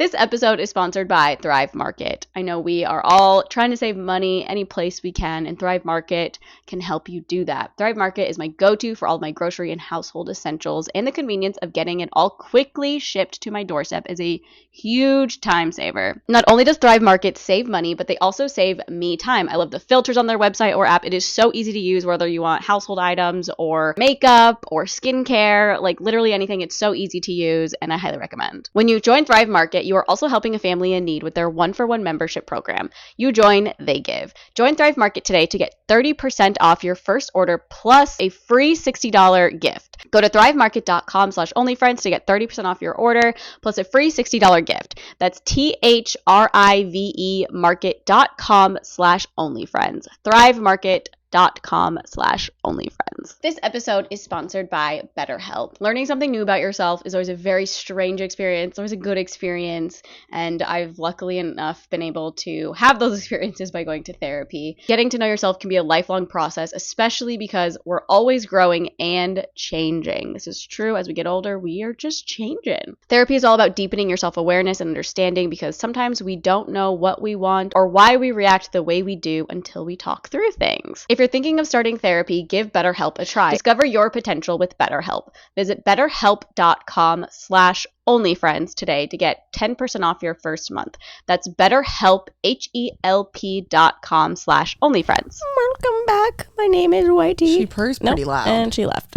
This episode is sponsored by Thrive Market. I know we are all trying to save money any place we can, and Thrive Market can help you do that. Thrive Market is my go-to for all of my grocery and household essentials, and the convenience of getting it all quickly shipped to my doorstep is a huge time saver. Not only does Thrive Market save money, but they also save me time. I love the filters on their website or app. It is so easy to use, whether you want household items or makeup or skincare, like literally anything. It's so easy to use, and I highly recommend. When you join Thrive Market, you are also helping a family in need with their 1-for-1 membership program. You join, they give. Join Thrive Market today to get 30% off your first order plus a free $60 gift. Go to thrivemarket.com/onlyfriends to get 30% off your order plus a free $60 gift. That's THRIVE market.com/onlyfriends. thrivemarket.com/onlyfriends. This episode is sponsored by BetterHelp. Learning something new about yourself is always a very strange experience, always a good experience, and I've luckily enough been able to have those experiences by going to therapy. Getting to know yourself can be a lifelong process, especially because we're always growing and changing. This is true. As we get older, we are just changing. Therapy is all about deepening your self-awareness and understanding, because sometimes we don't know what we want or why we react the way we do until we talk through things. If you're thinking of starting therapy, give BetterHelp a try. Discover your potential with BetterHelp. Visit betterhelp.com/onlyfriends today to get 10% off your first month. That's BetterHelp, HELP.com/onlyfriends. Welcome back. My name is Whitey. She purrs pretty loud. And she left.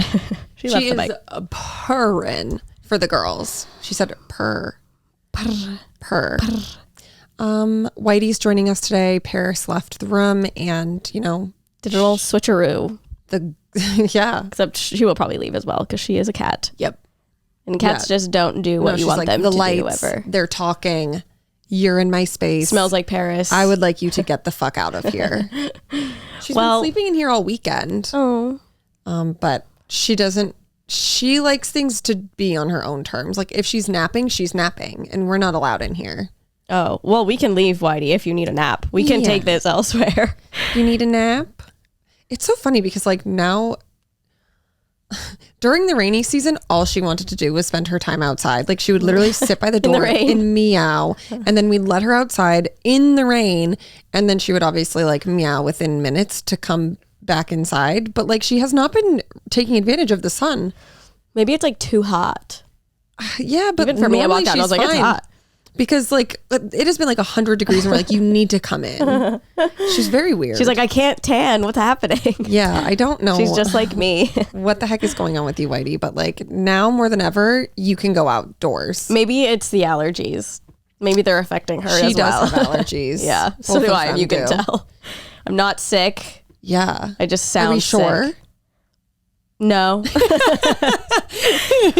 she left the mic. Is purring for the girls. She said purr. Purr. Purr. Whitey's joining us today. Paris left the room and, you know, did a little switcheroo. Yeah. Except she will probably leave as well because she is a cat. Yep. And cats just don't do what you want them to lights, do ever. They're talking. You're in my space. Smells like Paris. I would like you to get the fuck out of here. She's been sleeping in here all weekend. Oh. But she doesn't. She likes things to be on her own terms. Like if she's napping, and we're not allowed in here. Oh, well, we can leave, Whitey, if you need a nap. We can take this elsewhere. You need a nap? It's so funny because like now during the rainy season, all she wanted to do was spend her time outside. Like she would literally sit by the door and meow, and then we'd let her outside in the rain, and then she would obviously like meow within minutes to come back inside. But like she has not been taking advantage of the sun. Maybe it's like too hot. Yeah, but even for me, I walked out and I was like, it's hot. Because like it has been like 100 degrees and we're like, you need to come in. She's very weird. She's like, I can't tan. What's happening? Yeah, I don't know. She's just like me. What the heck is going on with you, Whitey? But like now more than ever, you can go outdoors. Maybe it's the allergies. Maybe they're affecting her as well. She does have allergies. Yeah, so do I. You can tell. I'm not sick. Yeah. I just sound sick. Are we sure? No.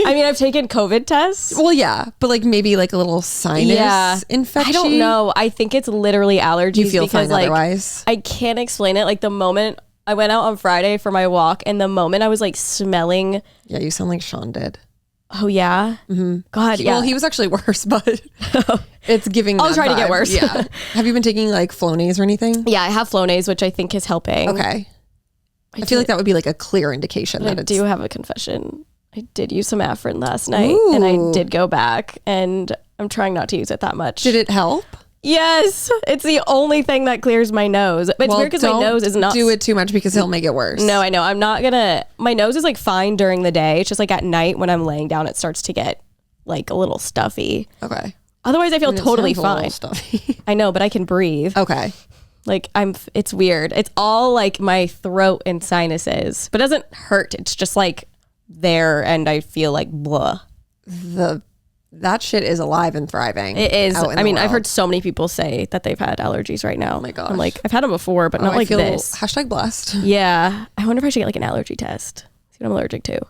I mean, I've taken COVID tests. Well, yeah, but like maybe like a little sinus infection. I don't know. I think it's literally allergies. You feel because, fine otherwise? I can't explain it. Like the moment I went out on Friday for my walk, and the moment I was like smelling. Yeah, you sound like Sean did. Oh yeah. Mm-hmm. God, yeah. Well, he was actually worse, but it's giving. I'll try to get worse. Yeah. Have you been taking like Flonase or anything? Yeah, I have Flonase, which I think is helping. Okay. I feel like that would be like a clear indication that I do have a confession. I did use some Afrin last night. Ooh. And I did go back, and I'm trying not to use it that much. Did it help? Yes. It's the only thing that clears my nose. But it's weird because my nose is not. Do it too much because he'll make it worse. No, I know. I'm not gonna. My nose is like fine during the day. It's just like at night when I'm laying down, it starts to get like a little stuffy. Okay. Otherwise, I feel totally fine. Stuffy. I know, but I can breathe. Okay. Like it's weird. It's all like my throat and sinuses, but it doesn't hurt. It's just like there, and I feel like blah. That shit is alive and thriving. It is. I mean, I've heard so many people say that they've had allergies right now. Oh my gosh. I'm like, I've had them before, but not like this. #blessed. Yeah. I wonder if I should get like an allergy test. See what I'm allergic to.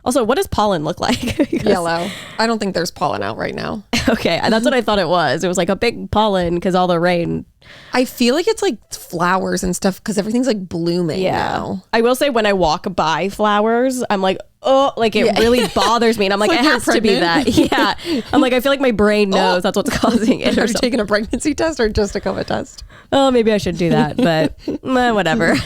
Also, what does pollen look like? Yellow. I don't think there's pollen out right now. Okay. That's what I thought it was. It was like a big pollen because all the rain. I feel like it's like flowers and stuff because everything's like blooming now. I will say when I walk by flowers, I'm like, oh, like it really bothers me. And I'm like, it has to be that. Yeah. I'm like, I feel like my brain knows that's what's causing it. Are you taking a pregnancy test or just a COVID test? Oh, maybe I should do that, but whatever.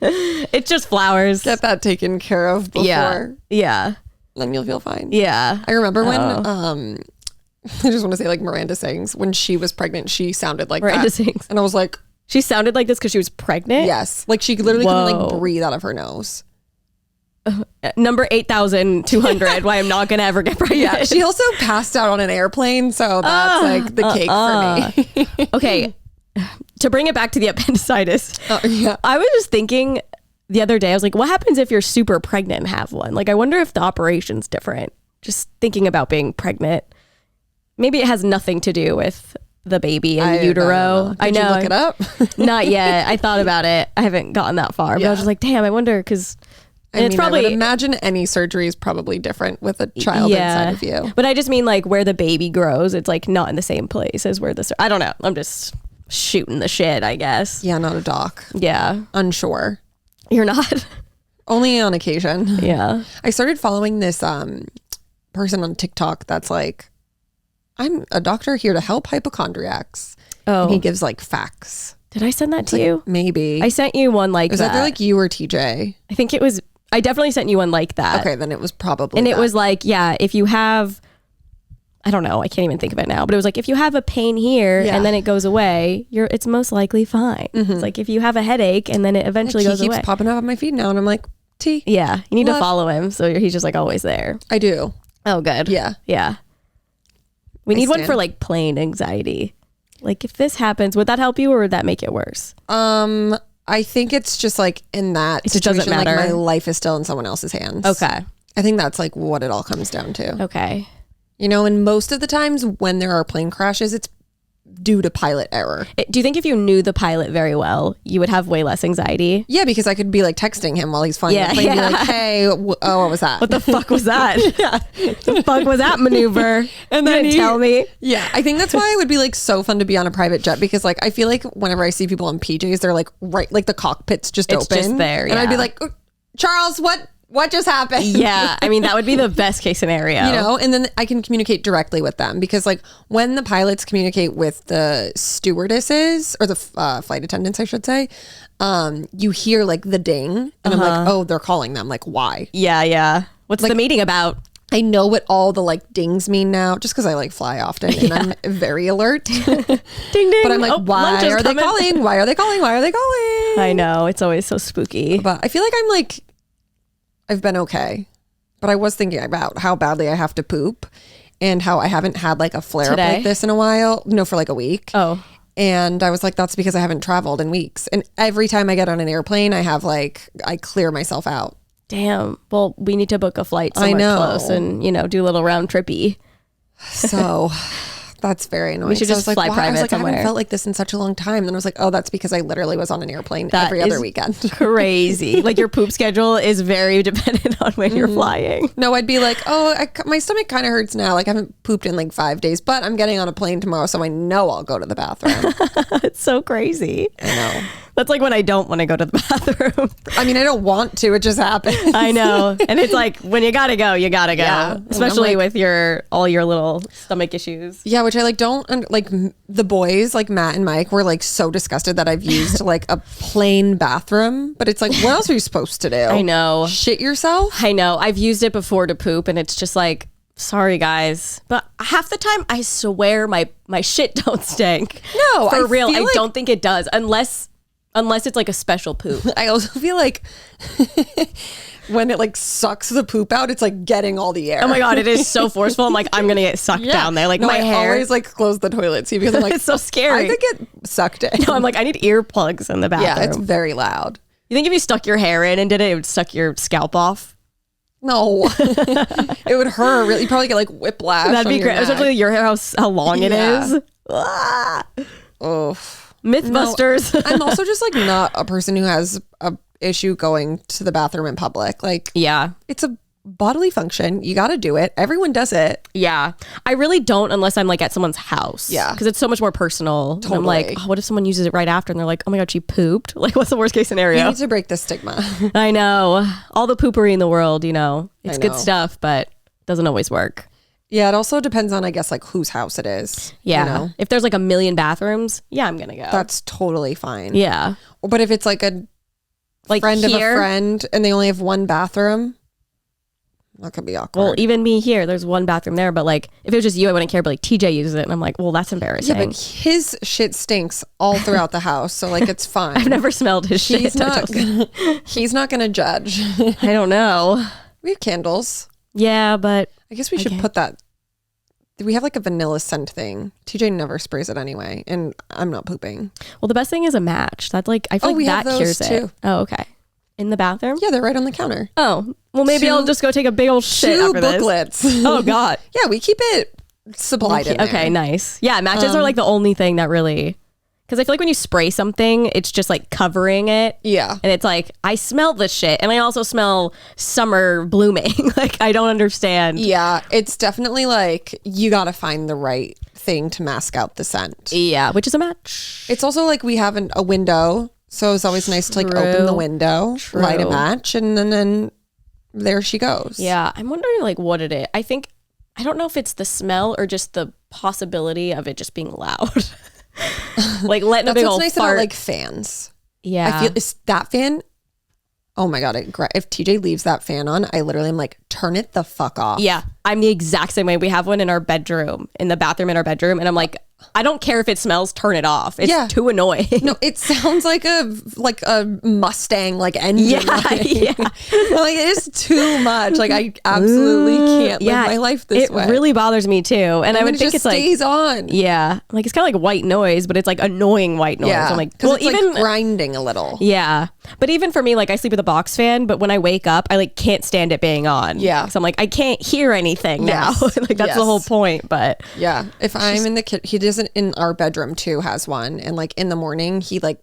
It's just flowers. Get that taken care of before. Yeah. Then you'll feel fine. Yeah. I remember when I just want to say like Miranda sings. When she was pregnant, she sounded like Miranda that. sings. And I was like, she sounded like this because she was pregnant? yes. Like she literally couldn't like breathe out of her nose. Number 8,200. Why I'm not going to ever get pregnant. Yeah. She also passed out on an airplane. So that's like the cake for me. Okay. To bring it back to the appendicitis. Yeah. I was just thinking the other day, I was like, what happens if you're super pregnant and have one? Like, I wonder if the operation's different. Just thinking about being pregnant. Maybe it has nothing to do with the baby in utero. I know. Did you look it up? Not yet. I thought about it. I haven't gotten that far. But I was just like, damn, I wonder because it's probably. I would imagine any surgery is probably different with a child inside of you. But I just mean like where the baby grows, it's like not in the same place as where I don't know. I'm just shooting the shit, I guess. Yeah, not a doc. Yeah. Unsure. You're not? Only on occasion. Yeah. I started following this person on TikTok that's like, I'm a doctor here to help hypochondriacs. Oh. And he gives like facts. Did I send that to you? Maybe. I sent you one like was that. Was that like you or TJ? I think it was, I definitely sent you one like that. Okay, then it was probably And that. it was like, yeah, if you have, I don't know, I can't even think of it now, but it was like, if you have a pain here and then it goes away, it's most likely fine. Mm-hmm. It's like if you have a headache and then it eventually goes away. He keeps popping up on my feed now and I'm like, T. Yeah, you need to follow him. So he's just like always there. I do. Oh, good. Yeah. Yeah. We need one for like plain anxiety. Like if this happens, would that help you or would that make it worse? I think it's just like in that situation, doesn't matter. like my life is still in someone else's hands. Okay. I think that's like what it all comes down to. Okay. You know, and most of the times when there are plane crashes, it's due to pilot error. Do you think if you knew the pilot very well, you would have way less anxiety? Yeah, because I could be like texting him while he's flying the plane, be like, hey, what was that? What the fuck was that? The fuck was that maneuver? And then you didn't tell me. Yeah, I think that's why it would be like so fun to be on a private jet because like I feel like whenever I see people in PJs, they're like right, like the cockpit's just it's open. Just there, and I'd be like, Charles, what just happened? Yeah, I mean, that would be the best case scenario. You know, and then I can communicate directly with them because like when the pilots communicate with the stewardesses or the flight attendants, I should say, you hear like the ding and I'm like, oh, they're calling them. Like, why? Yeah. What's the meeting about? I know what all the like dings mean now just because I like fly often and I'm very alert. Ding, ding. But I'm like, why are they calling? Why are they calling? Why are they calling? I know. It's always so spooky. But I feel like I've been okay, but I was thinking about how badly I have to poop and how I haven't had like a flare up like this in a while. No, for like a week. Oh. And I was like, that's because I haven't traveled in weeks. And every time I get on an airplane, I clear myself out. Damn. Well, we need to book a flight somewhere close and, do a little round trippy. So that's very annoying. We should just fly private I was like, somewhere. I haven't felt like this in such a long time. And then I was like, oh, that's because I literally was on an airplane every other weekend. Crazy. Like your poop schedule is very dependent on when you're flying. No, I'd be like, oh, my stomach kind of hurts now. Like I haven't pooped in like 5 days, but I'm getting on a plane tomorrow. So I know I'll go to the bathroom. It's so crazy. I know. That's like when I don't want to go to the bathroom. I mean, I don't want to. It just happens. I know. And it's like, when you gotta go, you gotta go. Yeah. Especially with all your little stomach issues. Yeah, which I like don't, like the boys, like Matt and Mike were like so disgusted that I've used like a plain bathroom. But it's like, what else are you supposed to do? I know. Shit yourself? I know. I've used it before to poop and it's just like, sorry guys, but half the time I swear my shit don't stink. No, for real. I don't think it does unless it's like a special poop. I also feel like when it like sucks the poop out, it's like getting all the air. Oh my God, it is so forceful. I'm like, I'm going to get sucked down there. Like my hair. I always like close the toilet seat because I'm like, it's so scary. I could get sucked in. No, I'm like, I need earplugs in the bathroom. Yeah, it's very loud. You think if you stuck your hair in and did it, it would suck your scalp off? No, it would hurt. Really, you probably get like whiplash. That'd be great. Especially your hair, how long it is. Oh, Mythbusters. No, I'm also just like not a person who has a issue going to the bathroom in public. Like, yeah, it's a bodily function. You got to do it. Everyone does it. Yeah, I really don't unless I'm like at someone's house. Yeah, because it's so much more personal. Totally. I'm like, what if someone uses it right after and they're like, oh my God, she pooped? Like, what's the worst case scenario? You need to break the stigma. I know. All the poopery in the world, it's good stuff, but it doesn't always work. Yeah, it also depends on, I guess, like whose house it is. Yeah. If there's like a million bathrooms, yeah, I'm going to go. That's totally fine. Yeah. But if it's like a friend of a friend and they only have one bathroom, That could be awkward. Well, even me here, there's one bathroom there, but like if it was just you, I wouldn't care. But like TJ uses it, and I'm like, well, that's embarrassing. Yeah, but his shit stinks all throughout the house, so like it's fine. I've never smelled his shit. He's not gonna judge. I don't know. We have candles. Yeah, but I guess we should put that. We have like a vanilla scent thing. TJ never sprays it anyway, and I'm not pooping. Well, the best thing is a match. That's like I feel like that cures it. Oh, okay. In the bathroom? Yeah, they're right on the counter. Oh, well, maybe I'll just go take a big old shit after booklets. This. Oh God. Yeah, we keep it supplied in there. Okay, nice. Yeah, matches are like the only thing that really, because I feel like when you spray something, it's just like covering it. Yeah, and it's like I smell this shit, and I also smell summer blooming. Like I don't understand. Yeah, it's definitely like you got to find the right thing to mask out the scent. Yeah, which is a match. It's also like we have a window. So it's always nice to like open the window, light a match, and then there she goes. Yeah, I'm wondering like what it is. I don't know if it's the smell or just the possibility of it just being loud. Like letting a big old nice fart. About like fans. Yeah, I feel that fan. Oh my God, if TJ leaves that fan on, I literally am like, turn it the fuck off. Yeah, I'm the exact same way. We have one in our bedroom, in the bathroom in our bedroom, and I'm like, I don't care if it smells, turn it off. It's too annoying. No, it sounds like a Mustang like engine. Yeah, like, like it is too much. Like I absolutely can't live my life this way. It really bothers me too. And I would think it's like stays on. Yeah, like it's kind of like white noise, but it's like annoying white noise. Yeah, I'm like, well, it's even like grinding a little. Yeah, but even for me, like I sleep with a box fan, but when I wake up, I like can't stand it being on. Yeah, so I'm like, I can't hear anything now. Like that's the whole point. But yeah, if I'm in the kitchen, he doesn't in our bedroom too has one, and like in the morning he like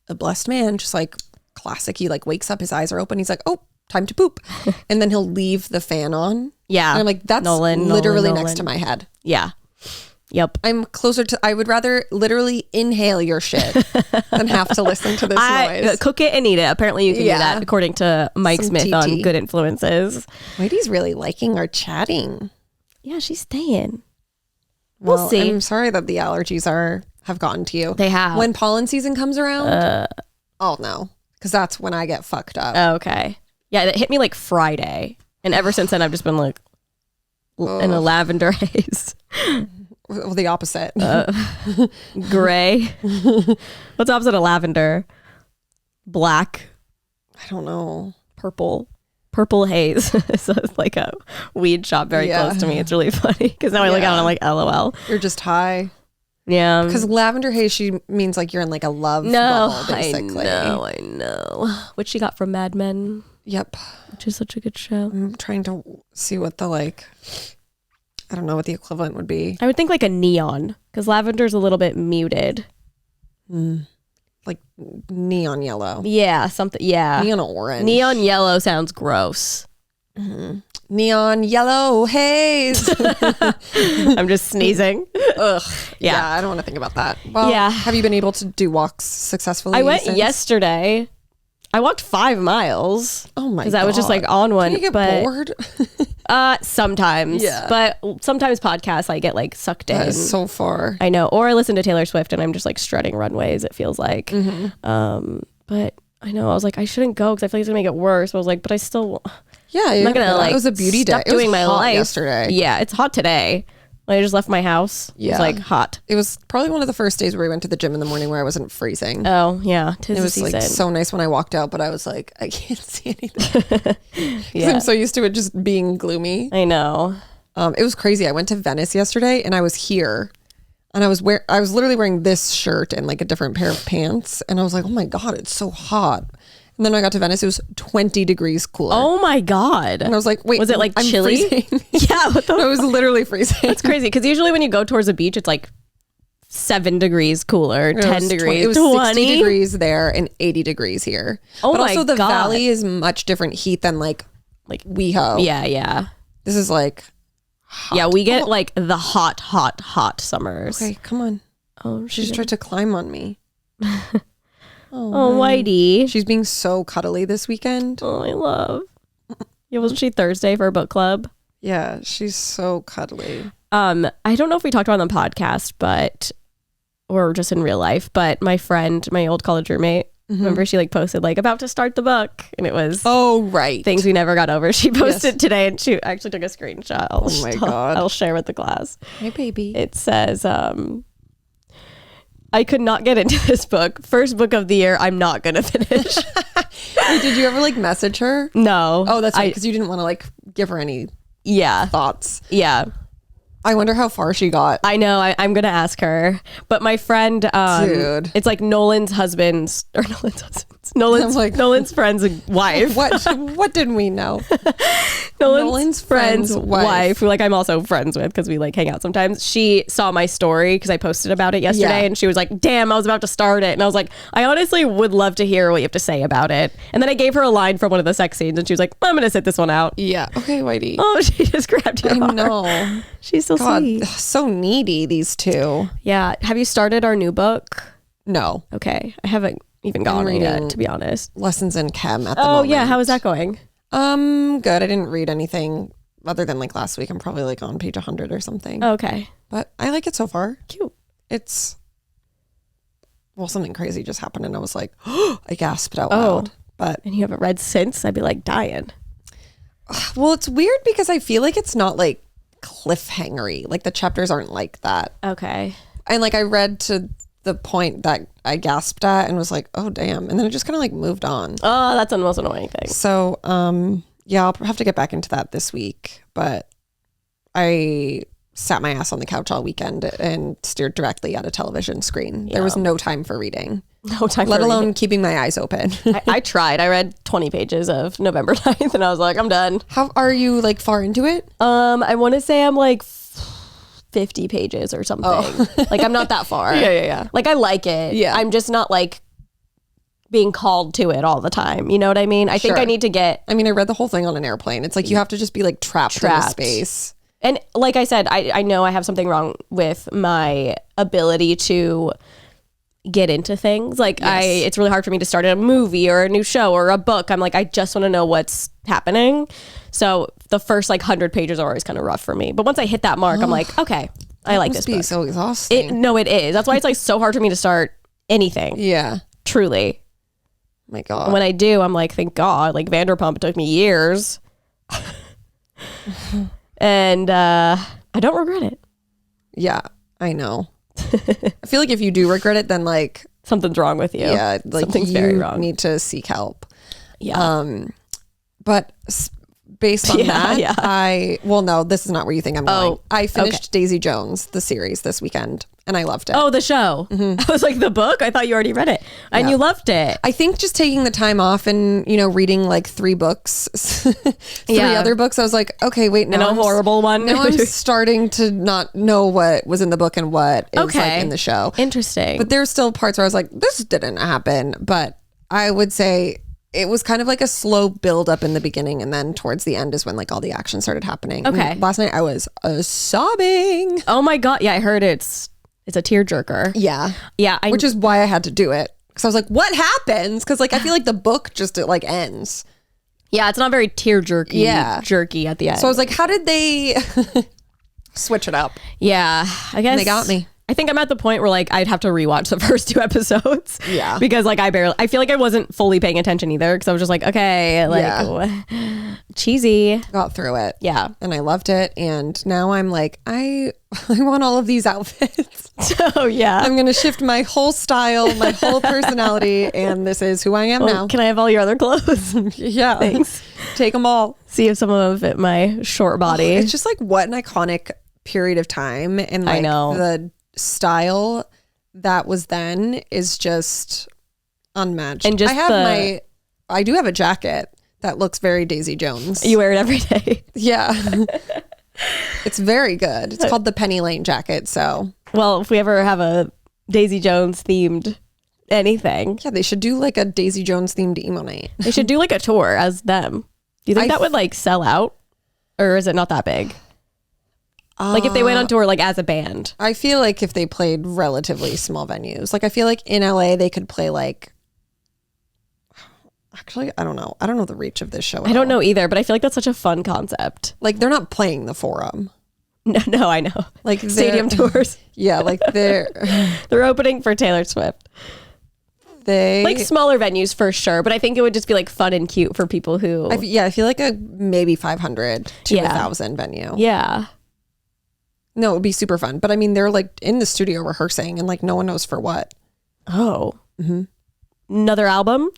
a blessed man, just like classic, he like wakes up, his eyes are open, he's like, oh, time to poop. And then he'll leave the fan on. Yeah, and I'm like, that's literally next to my head. Yeah. Yep. I'm closer to, I would rather literally inhale your shit than have to listen to this noise. Cook it and eat it. Apparently you can do that according to Mike Smith TT. on Good Influences. Whitey's really liking our chatting. Yeah, she's staying. Well, we'll see. I'm sorry that the allergies have gotten to you. They have. When pollen season comes around, oh no, because that's when I get fucked up. Oh, okay. Yeah, it hit me like Friday. And ever since then, I've just been like in a lavender haze. Well, the opposite. Gray. What's opposite of lavender? Black. I don't know. Purple haze. So it's like a weed shop very close to me. It's really funny because now I look out and I'm like, LOL. You're just high. Yeah. Because lavender haze, she means like you're in like a love bubble, basically. I know. Which she got from Mad Men. Yep. Which is such a good show. I'm trying to see what the like, I don't know what the equivalent would be. I would think like a neon because lavender is a little bit muted. Like neon yellow. Yeah, something. Yeah. Neon orange. Neon yellow sounds gross. Mm-hmm. Neon yellow haze. I'm just sneezing. Ugh. Yeah, I don't want to think about that. Well, have you been able to do walks successfully? I went yesterday. I walked 5 miles. Oh my god. Because I was just like on one. Can you get bored? Sometimes. Yeah. But sometimes podcasts I get like sucked in. That is so far. I know. Or I listen to Taylor Swift and I'm just like strutting runways, it feels like. But I know. I was like, I shouldn't go because I feel like it's going to make it worse. But I was like, but I still... Yeah. I'm not going to like... It was a beauty day. It was doing my hot life yesterday. Yeah. It's hot today. I just left my house. Yeah. It was like hot. It was probably one of the first days where we went to the gym in the morning where I wasn't freezing. Oh, yeah. It was like so nice when I walked out, but I was like, I can't see anything. Yeah. I'm so used to it just being gloomy. I know. It was crazy. I went to Venice yesterday and I was here and I was literally wearing this shirt and like a different pair of pants. And I was like, oh my God, it's so hot. And then I got to Venice, it was 20 degrees cooler. Oh my God. And I was like, wait, was it like I'm chilly? Freezing. Yeah. It was literally freezing. That's crazy. Because usually when you go towards a beach, it's like 7 degrees cooler, 10 degrees. It was 60 degrees there and 80 degrees here. Oh but my also the God. valley is much different heat than like WeHo. Yeah, yeah. This is like hot. Yeah, we get like the hot summers. Okay, come on. Oh, she just tried to climb on me. Oh, Whitey. She's being so cuddly this weekend. Oh, I love. Yeah, wasn't she Thursday for a book club? Yeah, she's so cuddly. I don't know if we talked about it on the podcast, or just in real life, but my friend, my old college roommate, Remember she like posted like about to start the book, and it was right, things we never got over. She posted today, and she actually took a screenshot. Oh my God. I'll share with the class. Hey baby. It says, I could not get into this book. First book of the year, I'm not gonna finish. Wait, did you ever like message her? No. Oh, that's right, because you didn't want to like give her any thoughts. Yeah. I wonder how far she got. I know. I'm gonna ask her. But my friend, Dude, it's like Nolan's husband's friend's wife. What didn't we know? Nolan's friend's wife, who like I'm also friends with because we like hang out sometimes. She saw my story because I posted about it yesterday, and she was like, "Damn, I was about to start it," and I was like, "I honestly would love to hear what you have to say about it." And then I gave her a line from one of the sex scenes, and she was like, "I'm gonna sit this one out." Yeah. Okay, Whitey. Oh, she just grabbed your arm. know. She's so sweet. So needy, these two. Yeah. Have you started our new book? No. Okay. I haven't even gotten it yet, to be honest. Lessons in Chem at the moment. Oh, yeah. How is that going? Good. I didn't read anything other than like last week. I'm probably like on page 100 or something. Okay. But I like it so far. Cute. Something crazy just happened and I was like, I gasped out loud. But and you haven't read since? I'd be like dying. Well, it's weird because I feel like it's not like cliffhangery. Like the chapters aren't like that. Okay. And like I read to the point that I gasped at and was like, oh damn. And then it just kind of like moved on. Oh, that's the most annoying thing. So yeah, I'll have to get back into that this week. But I sat my ass on the couch all weekend and stared directly at a television screen. There was no time for reading. No time Let for alone reading. keeping my eyes open. I tried. I read 20 pages of November 9th and I was like, I'm done. How are you like far into it? I want to say I'm like 50 pages or something. Like I'm not that far. Yeah. Like I like it. Yeah. I'm just not like being called to it all the time. You know what I mean? I think I need to get... I mean, I read the whole thing on an airplane. It's like you have to just be like trapped. In a space. And like I said, I know I have something wrong with my ability to get into things. Like it's really hard for me to start a movie or a new show or a book. I'm like, I just want to know what's happening. So the first like 100 pages are always kind of rough for me. But once I hit that mark, I'm like, okay, I like this book. Must be so exhausting. No, it is. That's why it's like so hard for me to start anything. Yeah. Truly. My God. And when I do, I'm like, thank God. Like Vanderpump took me years. And I don't regret it. Yeah, I know. I feel like if you do regret it, then like something's wrong with you. Yeah, like something's very wrong. Need to seek help. Yeah. But based on that, no, this is not where you think I'm going. I finished Daisy Jones, the series, this weekend, and I loved it. Oh, the show. I was like, the book? I thought you already read it. And you loved it. I think just taking the time off and, reading like 3 books, 3 other books, I was like, okay, wait, now and a horrible one. Now I'm starting to not know what was in the book and what is like in the show. Interesting. But there's still parts where I was like, this didn't happen. But I would say it was kind of like a slow build up in the beginning, and then towards the end is when like all the action started happening. Okay. I mean, last night I was sobbing. Oh my God. Yeah, I heard it's a tearjerker. Yeah. Yeah. Which is why I had to do it. Because I was like, what happens? Because like I feel like the book just it like ends. Yeah, it's not very jerky at the end. So I was like, how did they switch it up? Yeah, I guess they got me. I think I'm at the point where like I'd have to rewatch the first 2 episodes. Yeah. Because like I feel like I wasn't fully paying attention either because I was just like, okay, like cheesy. Got through it. Yeah. And I loved it. And now I'm like, I want all of these outfits. Oh yeah. I'm going to shift my whole style, my whole personality. And this is who I am now. Can I have all your other clothes? Yeah. Thanks. Take them all. See if some of them fit my short body. It's just like what an iconic period of time. And like the style that was then is just unmatched. And just I do have a jacket that looks very Daisy Jones. You wear it every day. Yeah. It's very good. It's called the Penny Lane jacket. So well, if we ever have a Daisy Jones themed anything, yeah, they should do like a Daisy Jones themed emo night. They should do like a tour as them. Do you think that would like sell out, or is it not that big? Like if they went on tour like as a band. I feel like if they played relatively small venues, like I feel like in LA they could play like, actually, I don't know. I don't know the reach of this show. I don't know either, but I feel like that's such a fun concept. Like they're not playing the Forum. No, I know. Like stadium tours. Yeah, like they're opening for Taylor Swift. they Like smaller venues for sure, but I think it would just be like fun and cute for people who. I feel like a maybe 500 to 1,000 venue. Yeah. No, it would be super fun. But I mean, they're like in the studio rehearsing and like no one knows for what. Oh. Another album?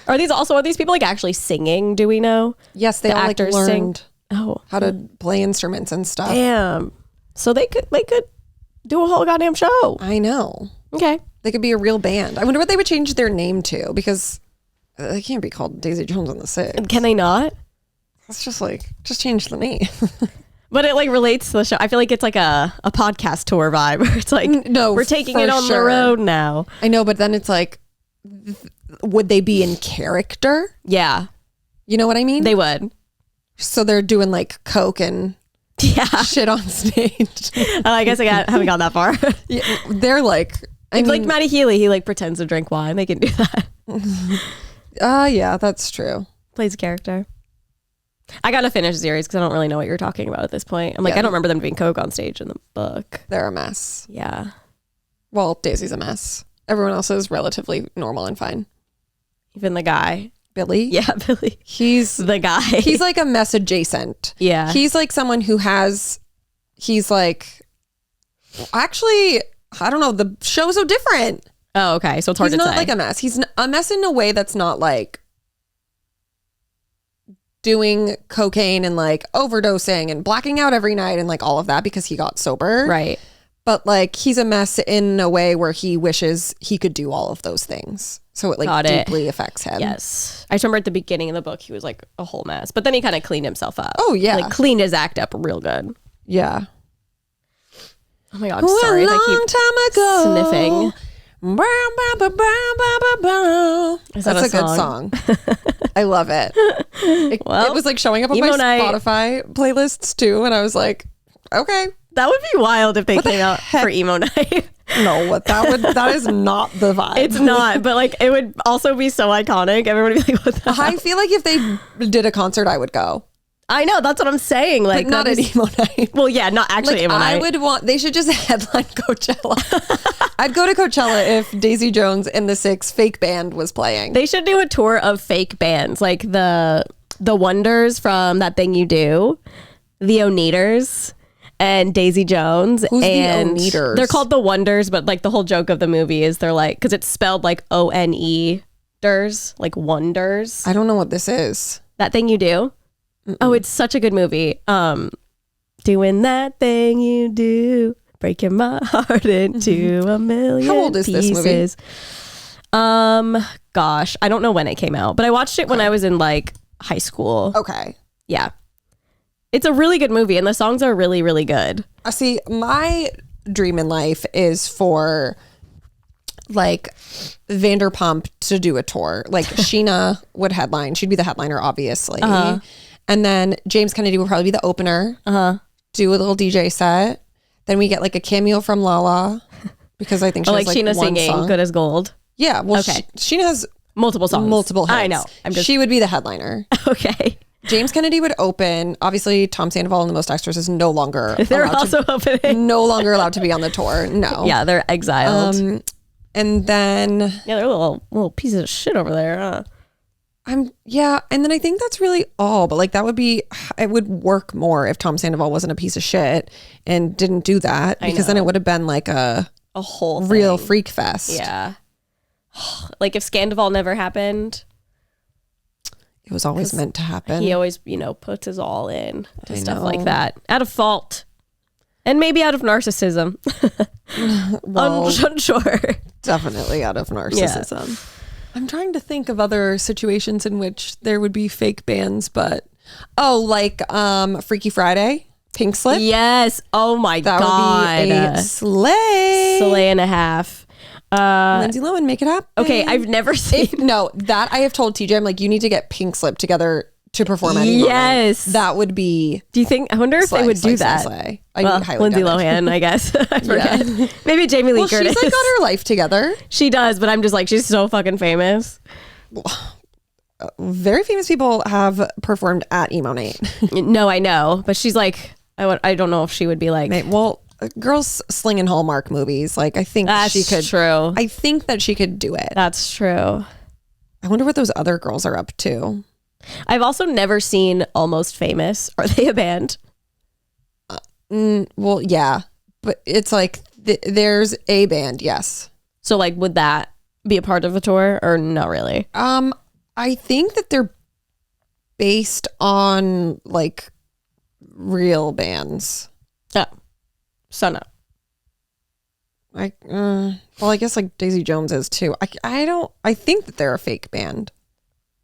Are these people like actually singing? Do we know? Yes, they The all like actors learned sing? how to play instruments and stuff. Damn. So they could do a whole goddamn show. I know. Okay. They could be a real band. I wonder what they would change their name to, because they can't be called Daisy Jones and the Six. Can they not? It's just like, just change the name. But it like relates to the show. I feel like it's like a podcast tour vibe where it's like, No, we're taking for it on the sure. road now. I know, but then it's like, would they be in character? Yeah, You know what I mean? they would. So they're doing like coke and Yeah. shit on stage. I guess haven't gone that far. Yeah, they're like, It's like Matty Healy. He like pretends to drink wine. They can do that. yeah, that's true. Plays a character. I gotta finish the series because I don't really know what you're talking about at this point. I'm like, Yeah. I don't remember them doing coke on stage in the book. They're a mess. Yeah. Well, Daisy's a mess. Everyone else is relatively normal and fine. Even the guy. Billy? Yeah, Billy. He's The guy. he's like a mess adjacent. Yeah. He's like someone who he's like, actually, I don't know, the show's so different. Oh, okay. So it's hard He's to not say. like a mess. He's a mess in a way that's not like doing cocaine and like overdosing and blacking out every night and like all of that because he got sober. Right. But like he's a mess in a way where he wishes he could do all of those things. So it like Got it. deeply affects him. Yes. I just remember at the beginning of the book, he was like a whole mess. But then he kind of cleaned himself up. Oh, yeah. Like cleaned his act up real good. Yeah. Oh my God. I'm sorry if I keep time ago. sniffing. Is that That's a a good song? song. I love it. It Well, was like showing up on my Emo Night. Spotify playlists too. And I was like, okay. That would be wild if they What the came out heck? for emo night. No, that is not the vibe. It's not, but like it would also be so iconic. Everybody would be like, what the hell? I feel like if they did a concert, I would go. I know, that's what I'm saying. Like But not that at is- emo night. Well, yeah, not actually Like emo I night. would want, they should just headline Coachella. I'd go to Coachella if Daisy Jones and the Six fake band was playing. They should do a tour of fake bands, like the Wonders from That Thing You Do, the Oneaters, and Daisy Jones. Who's the and Oneaters? They're called the Wonders, but like the whole joke of the movie is they're like, because it's spelled like ONE-ders, like wonders. I don't know what this is. That Thing You Do. Oh, it's such a good movie. Doing that thing you do, breaking my heart into a million How old is this movie? pieces. Gosh, I don't know when it came out, but I watched it when I was in like high school. Okay. Yeah. It's a really good movie and the songs are really, really good. See, my dream in life is for like Vanderpump to do a tour. Like Sheena would headline. She'd be the headliner, obviously. And then James Kennedy would probably be the opener. Do a little DJ set. Then we get like a cameo from Lala because I think she Or has like like Sheena one singing song. Good as Gold. Yeah, well, Okay. Sheena has Multiple songs. multiple hits. I know. I'm just She would be the headliner. okay. James Kennedy would open. Obviously, Tom Sandoval and the Most Extras is no longer They're allowed also opening. no longer allowed to be on the tour. No. Yeah, they're exiled. And then Yeah, they're little pieces of shit over there. Huh? and then I think that's really all. But like that would be, it would work more if Tom Sandoval wasn't a piece of shit and didn't do that, because then it would have been like a whole real thing. freak fest. Yeah. Like if Scandoval never happened, It was always meant to happen. he always, puts his all in to I stuff know. like that. Out of fault. And maybe out of narcissism. Well, Unsure. definitely out of narcissism. I'm trying to think of other situations in which there would be fake bands, but like Freaky Friday, Pink Slip. Yes. Oh my That God. would be a slay. Slay and a half. Lindsay Lohan, make it happen. Okay, I've never seen. No, that I have told TJ, I'm like, you need to get Pink Slip together to perform at Emo Night. Yes. That would be Do you think? I wonder if they would do that. slay. Well, highly Lindsay doubt it. Lohan, I guess. I forget. Yeah. Maybe Jamie Lee Well, she's Curtis. like got her life together. She does, but I'm just like, she's so fucking famous. Very famous people have performed at Emo Night. No, I know, but she's like, I don't know if she would be like. Well, girls slinging Hallmark movies. Like, I think That's she could. true. I think that she could do it. That's true. I wonder what those other girls are up to. I've also never seen Almost Famous. Are they a band? Well, yeah, but it's like there's a band. Yes. So like, would that be a part of the tour or not really? I think that they're based on like real bands. Oh, so no. Well, I guess like Daisy Jones is too. I think that they're a fake band.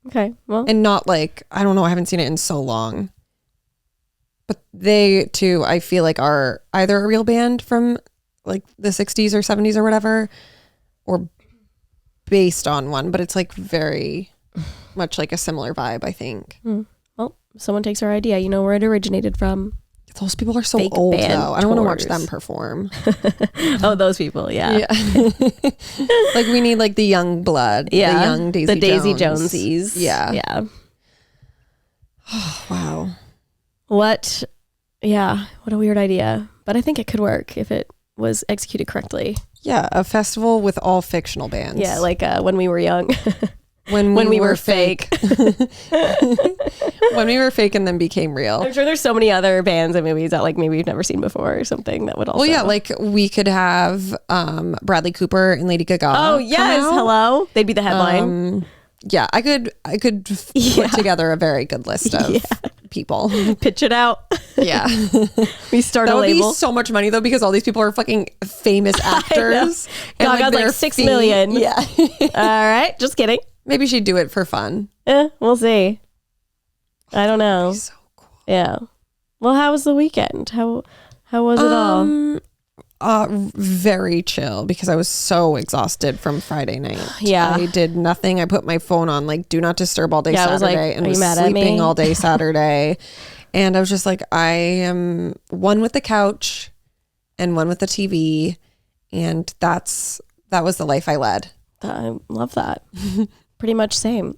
Okay, well. And not like, I don't know, I haven't seen it in so long. But they too, I feel like are either a real band from like the 60s or 70s or whatever, or based on one, but it's like very much like a similar vibe, I think. Well, if someone takes our idea, you know where it originated from. Those people are so Fake old band though. I don't want to watch tours. them perform. Oh, those people, yeah. Like we need like the young blood. Yeah. The young Daisy the Daisy Jones. Jonesies. Yeah. Yeah. Wow. What a weird idea. But I think it could work if it was executed correctly. Yeah, a festival with all fictional bands. Yeah, like when we were young. When we were fake. I'm When we were fake and then became real. sure there's so many other bands and movies that like maybe we've never seen before or something that would also. Well, yeah, like we could have Bradley Cooper and Lady Gaga. Oh come yes, out. hello. They'd be the headline. Yeah, I could put together a very good list of people. Pitch it out. Yeah. We start That a would label. be so much money though, because all these people are fucking famous actors. And Gaga's like their 6 fee- million. Yeah. All right, just kidding. Maybe she'd do it for fun. We'll see. I don't know. So cool. Yeah. Well, how was the weekend? How was it all? Very chill because I was so exhausted from Friday night. Yeah. I did nothing. I put my phone on like do not disturb all day Yeah, I was like, Saturday and "Are you was mad at sleeping me?" all day Saturday. And I was just like, I am one with the couch and one with the TV. And that was the life I led. I love that. Pretty much same.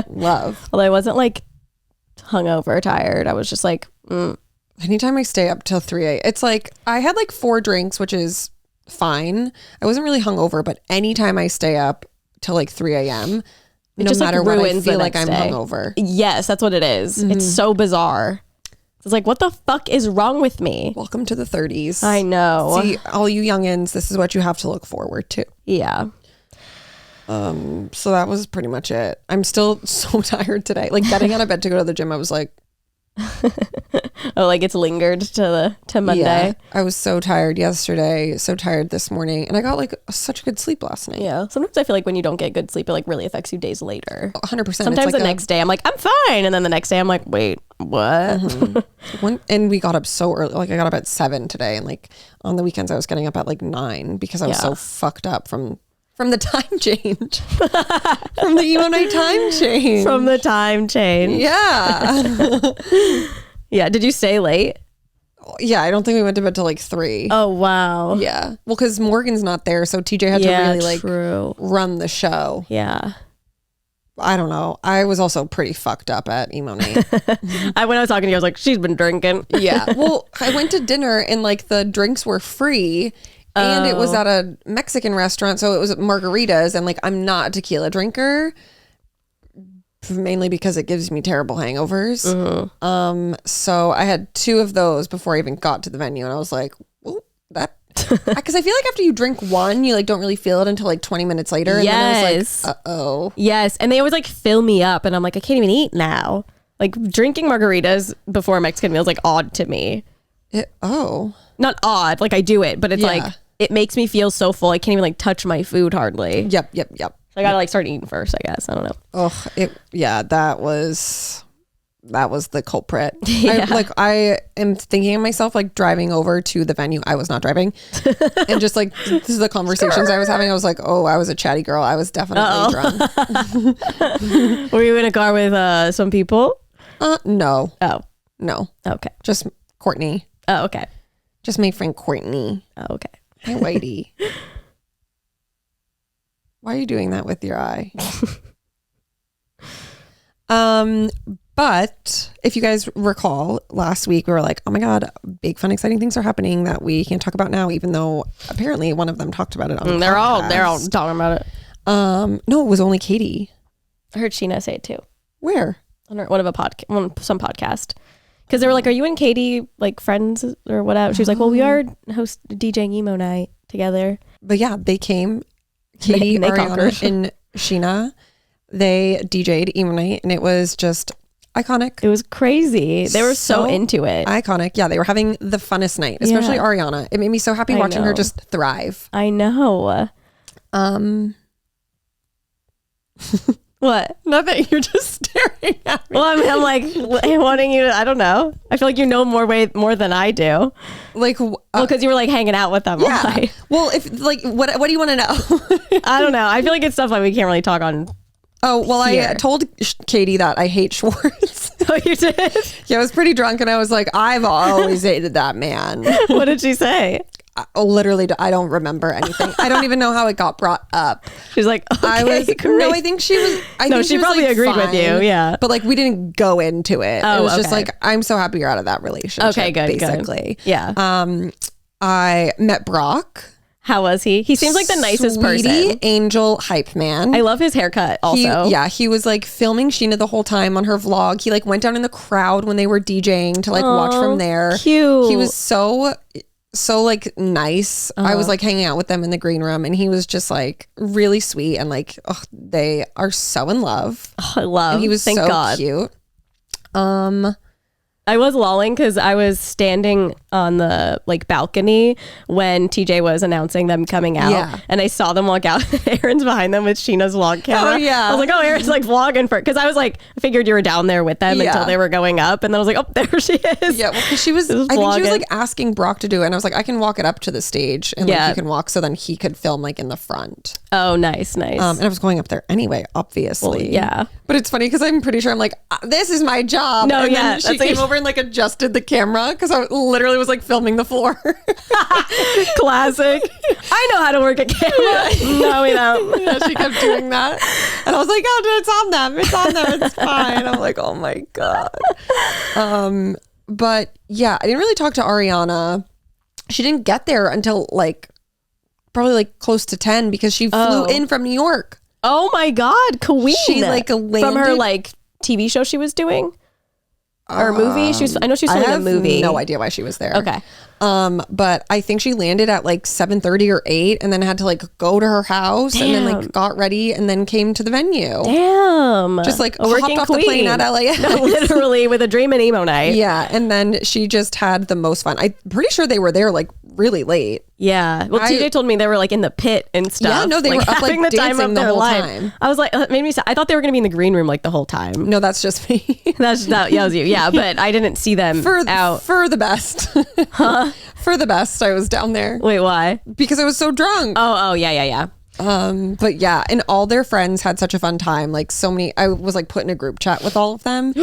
Love. Although I wasn't like hungover or tired. I was just like, Anytime I stay up till 3 a.m. It's like I had like 4 drinks, which is fine. I wasn't really hungover, but anytime I stay up till like 3 a.m., no just, like, matter what, I ruins the feel like next I'm day. hungover. yes, that's what it is. It's so bizarre. It's like, what the fuck is wrong with me? Welcome to the 30s. I know. See, all you youngins, this is what you have to look forward to. Yeah. So that was pretty much it. I'm still so tired today. Like getting out of bed to go to the gym, I was like, Oh, like it's lingered to Monday. yeah, I was so tired yesterday, so tired this morning, and I got like such good sleep last night. Yeah. Sometimes I feel like when you don't get good sleep, it like really affects you days later. 100%. Sometimes the next day I'm like, I'm fine. And then the next day I'm like, wait, what? And we got up so early. Like I got up at 7 today, and like on the weekends I was getting up at like 9 because I was so fucked up from the time change, from the emo night time change, From the time change. yeah. Yeah. Did you stay late? Yeah, I don't think we went to bed till like 3. Oh, wow. Yeah. Well, because Morgan's not there, so TJ had to really like true. run the show. Yeah. I don't know. I was also pretty fucked up at emo night. When I was talking to you, I was like, she's been drinking. Yeah. Well, I went to dinner and like the drinks were free. And it was at a Mexican restaurant, so it was margaritas. And like, I'm not a tequila drinker, mainly because it gives me terrible hangovers. So I had 2 of those before I even got to the venue, and I was like, "Well, that," because I feel like after you drink one, you like don't really feel it until like 20 minutes later. And then I was like, "Uh-oh." Yes. And they always like fill me up, and I'm like, I can't even eat now. Like drinking margaritas before a Mexican meal is like odd to me. Not odd, like I do it, but it's Yeah. like it makes me feel so full. I can't even like touch my food hardly. Yep. So I gotta like start eating first, I guess. I don't know. Oh, that was the culprit. Yeah. I am thinking of myself like driving over to the venue. I was not driving. And just like this is the conversations I was having. I was like, oh, I was a chatty girl. I was definitely drunk. Were you in a car with some people? No. Oh, No. okay. Just Courtney. Oh, okay. Just my friend Courtney. Oh, okay. Hi, Whitey. Why are you doing that with your eye? But if you guys recall, last week we were like, oh my God, big fun, exciting things are happening that we can't talk about now, even though apparently one of them talked about it on the they're podcast. all talking about it. No, it was only Katie. I heard Sheena say it too. Where? On one of some podcast. Because they were like, are you and Katie like friends or whatever? She was like, well, we are host DJing emo night together. But yeah, they came. Katie, they Ariana, conquered. and Sheena, they DJ'd emo night, and it was just iconic. It was crazy. They were so into it. Iconic. Yeah, they were having the funnest night, especially Ariana. It made me so happy watching her just thrive. I know. What? Nothing. You're just staring at me. Well, I'm like wanting you to, I don't know. I feel like you know more than I do. Like, well, because you were like hanging out with them all night. Well, if like, what do you want to know? I don't know. I feel like it's stuff like we can't really talk on. Oh, well, here. I told Katie that I hate Schwartz. Oh, you did? Yeah, I was pretty drunk and I was like, I've always hated that man. What did she say? Literally, I don't remember anything. I don't even know how it got brought up. She's like, okay, I was great. no, I think she was. I think she was, probably like, agreed with fine, you. Yeah, but like we didn't go into it. Oh, it was just okay. like, I'm so happy you're out of that relationship. Okay, good, basically. Good. Yeah. I met Brock. How was he? He seems like the nicest Sweetie, person. angel, hype man. I love his haircut. Also, he was like filming Sheena the whole time on her vlog. He like went down in the crowd when they were DJing to like watch from there. Cute. He was so like nice. I was like hanging out with them in the green room and he was just like really sweet and like they are so in love. Oh, I love. And he was Thank so God. cute. I was lolling because I was standing on the like balcony when TJ was announcing them coming out, Yeah. and I saw them walk out. Aaron's behind them with Sheena's vlog camera. Oh, yeah. I was like, oh, Aaron's like vlogging for, because I was like, I figured you were down there with them Yeah. until they were going up, and then I was like, oh, there she is. Yeah, well, because she was, I think she was like asking Brock to do it, and I was like, I can walk it up to the stage, and like Yeah. you can walk, so then he could film like in the front. Oh, nice. And I was going up there anyway, obviously. Well, yeah. But it's funny because I'm pretty sure I'm like, this is my job. No, and yeah, then she that's came like- over and like adjusted the camera because I literally was like filming the floor. Classic. I know how to work a camera. No, we don't. Yeah, she kept doing that. And I was like, oh, it's on them. It's on them. It's fine. I'm like, oh my God. But yeah, I didn't really talk to Ariana. She didn't get there until like probably like close to 10 because she flew in from New York. Oh my God, Queen. She like landed from her like TV show she was doing. Or movie. I know she's filming a movie. No idea why she was there. Okay. But I think she landed at like 7:30 or 8 and then had to like go to her house and then like got ready and then came to the venue. Damn. Just like A hopped working off the plane at LAX. No, literally with a dream and emo night. Yeah. And then she just had the most fun. I'm pretty sure they were there like really late. Yeah. Well, TJ told me they were like in the pit and stuff. Yeah, no, they were up, like, having the time dancing of the their whole life. time. I was like, it made me sad. I thought they were going to be in the green room like the whole time. No, that's just me. That was you. Yeah. But I didn't see them out. For the best. Huh? For the best, I was down there. Wait, why? Because I was so drunk. Oh, yeah. But yeah, and all their friends had such a fun time. Like so many, I was like put in a group chat with all of them,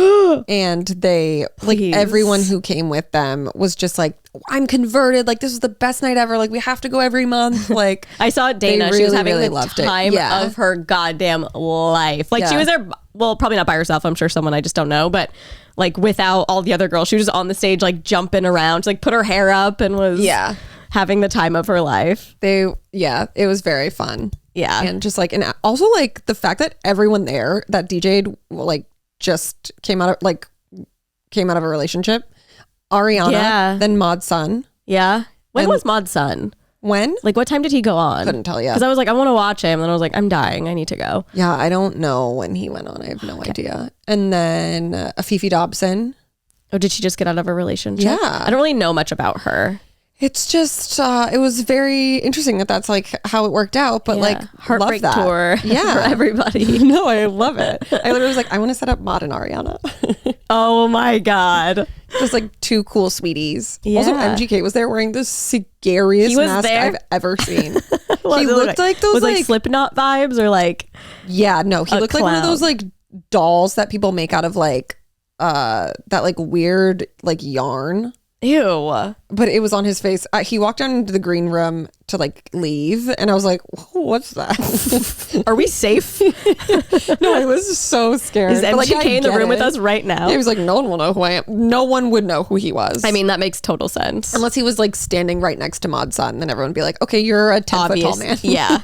and they like everyone who came with them was just like, I'm converted. Like this was the best night ever. Like we have to go every month. Like I saw Dana. really, She was having really the loved it. time Yeah. of her goddamn life. Like she Yeah. was there. Well, probably not by herself. I'm sure someone I just don't know, but like without all the other girls, she was just on the stage like jumping around. She like put her hair up and was having the time of her life. It was very fun. Yeah. And just like, and also like the fact that everyone there that DJ'd like just came out of a relationship. Ariana, then Maud's son. Yeah. When was Maud's son? When? Like what time did he go on? Couldn't tell you. Because I was like, I want to watch him. And then I was like, I'm dying. I need to go. Yeah, I don't know when he went on. I have no idea. And then Fifi Dobson. Oh, did she just get out of a relationship? Yeah. I don't really know much about her. It's just, it was very interesting that that's like how it worked out, but like heartbreak love that. tour for everybody. No, I love it. I literally was like, I want to set up Maud and Ariana. Oh my God. Just like two cool sweeties. Yeah. Also, MGK was there wearing the scariest mask there? I've ever seen. He looked like those was like Slipknot vibes or like yeah, no, he looked like one of clown. those like dolls that people make out of like that like weird like yarn. Ew. but it was on his face. He walked down into the green room to like leave, and I was like, what's that? Are we safe? No, I was so scared. Is But, like, MGK I in the get room with it. us right now? He was like, no one will know who I am. No one would know who he was. I mean, that makes total sense. unless he was like standing right next to Maud's son, then everyone would be like, okay, you're a 10-foot tall man. Yeah.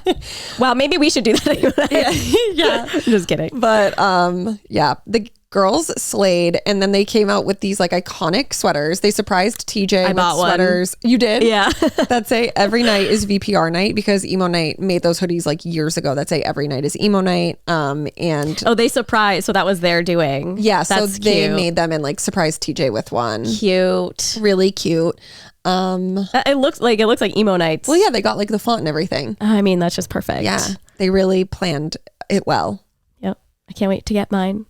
Wow, maybe we should do that. Yeah. Just kidding. But yeah, the girls slayed, and then they came out with these like iconic sweaters. They surprised TJ with bought one. sweaters. You did? Yeah. That say every night is VPR night, because Emo Night made those hoodies like years ago that say every night is Emo Night. And Oh, they surprised. So that was their doing. yeah, so That's they cute. made them and like surprised TJ with one. Cute. Really cute. It looks like emo nights. Well, yeah, they got like the font and everything. I mean, that's just perfect. Yeah, they really planned it well. Yep. I can't wait to get mine.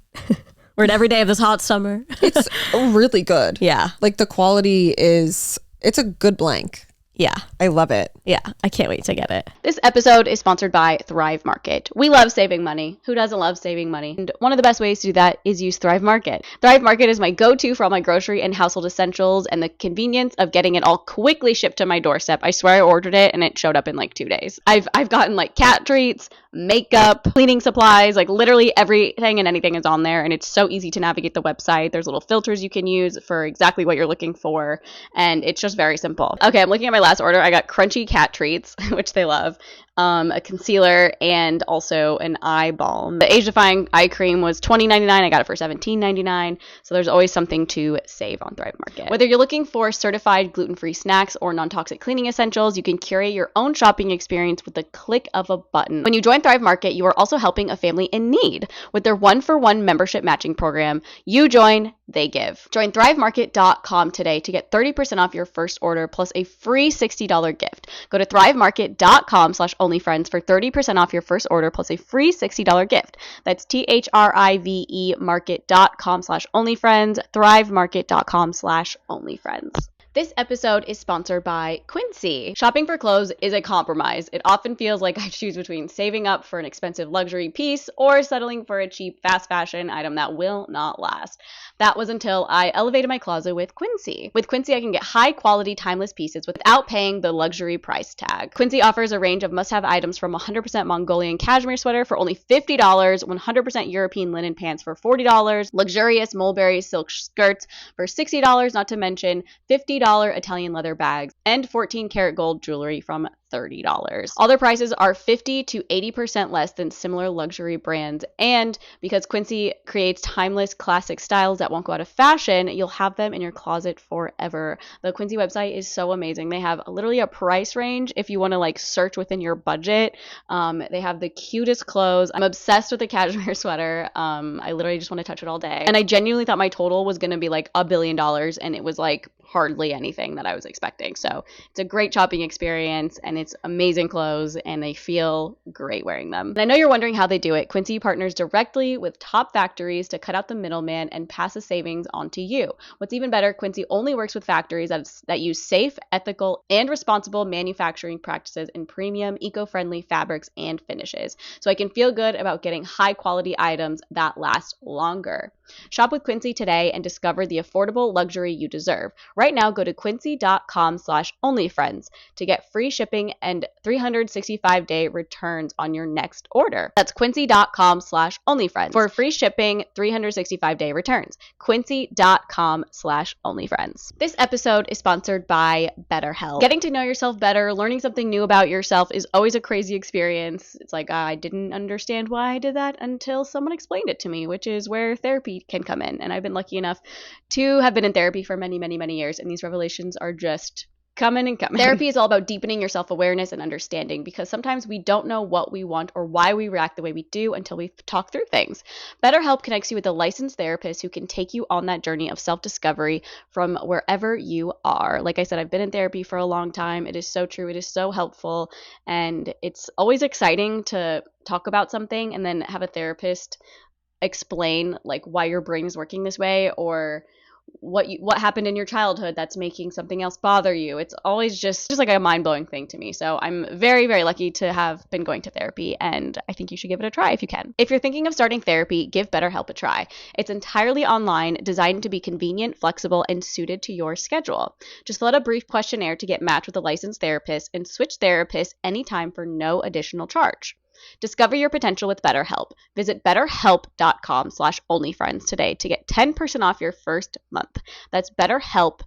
Wear it every day of this hot summer. It's really good. Yeah. Like the quality it's a good blank. Yeah. I love it. Yeah. I can't wait to get it. This episode is sponsored by Thrive Market. We love saving money. Who doesn't love saving money? And one of the best ways to do that is use Thrive Market. Thrive Market is my go-to for all my grocery and household essentials, and the convenience of getting it all quickly shipped to my doorstep. I swear I ordered it and it showed up in like 2 days. I've gotten like cat treats, makeup, cleaning supplies, like literally everything and anything is on there, and it's so easy to navigate the website. There's little filters you can use for exactly what you're looking for, and it's just very simple. Okay, I'm looking at my last order. I got crunchy cat treats, which they love, a concealer, and also an eye balm. The age-defying eye cream was $20.99. I got it for $17.99. So there's always something to save on Thrive Market. Whether you're looking for certified gluten-free snacks or non-toxic cleaning essentials, you can curate your own shopping experience with the click of a button. When you join Thrive Market, you are also helping a family in need. With their 1-for-1 membership matching program, you join, they give. Join thrivemarket.com today to get 30% off your first order plus a free $60 gift. Go to thrivemarket.com/onlyfriends for 30% off your first order plus a free $60 gift. That's THRIVE market.com/onlyfriends, thrivemarket.com/onlyfriends. This episode is sponsored by Quincy. Shopping for clothes is a compromise. It often feels like I choose between saving up for an expensive luxury piece or settling for a cheap fast fashion item that will not last. That was until I elevated my closet with Quincy. With Quincy, I can get high quality, timeless pieces without paying the luxury price tag. Quincy offers a range of must-have items from 100% Mongolian cashmere sweater for only $50, 100% European linen pants for $40, luxurious mulberry silk skirts for $60, not to mention $50 Italian leather bags, and 14 karat gold jewelry from $30. All their prices are 50 to 80% less than similar luxury brands, and because Quincy creates timeless classic styles that won't go out of fashion, you'll have them in your closet forever. The Quincy website is so amazing. They have literally a price range if you want to like search within your budget. They have the cutest clothes. I'm obsessed with the cashmere sweater. I literally just want to touch it all day, and I genuinely thought my total was going to be like $1 billion, and it was like hardly anything that I was expecting. So it's a great shopping experience, and it's amazing clothes, and they feel great wearing them. And I know you're wondering how they do it. Quincy partners directly with top factories to cut out the middleman and pass the savings on to you. What's even better, Quincy only works with factories that use safe, ethical, and responsible manufacturing practices in premium, eco-friendly fabrics and finishes. So I can feel good about getting high quality items that last longer. Shop with Quincy today and discover the affordable luxury you deserve. Right now, go to quincy.com/onlyfriends to get free shipping and 365-day returns on your next order. That's quincy.com/onlyfriends for free shipping, 365-day returns. Quincy.com/onlyfriends. This episode is sponsored by BetterHelp. Getting to know yourself better, learning something new about yourself is always a crazy experience. It's like, I didn't understand why I did that until someone explained it to me, which is where therapy can come in. And I've been lucky enough to have been in therapy for many, many, many years, and these revelations are just coming and coming. Therapy is all about deepening your self-awareness and understanding, because sometimes we don't know what we want or why we react the way we do until we talk through things. BetterHelp connects you with a licensed therapist who can take you on that journey of self-discovery from wherever you are. Like I said, I've been in therapy for a long time. It is so true. It is so helpful. And it's always exciting to talk about something and then have a therapist explain like why your brain is working this way, or what happened in your childhood that's making something else bother you. It's always just like a mind-blowing thing to me. So I'm very, very lucky to have been going to therapy, and I think you should give it a try if you can. If you're thinking of starting therapy, give BetterHelp a try. It's entirely online, designed to be convenient, flexible, and suited to your schedule. Just fill out a brief questionnaire to get matched with a licensed therapist and switch therapists anytime for no additional charge. Discover your potential with BetterHelp. Visit betterhelp.com/onlyfriends today to get 10% off your first month. That's BetterHelp,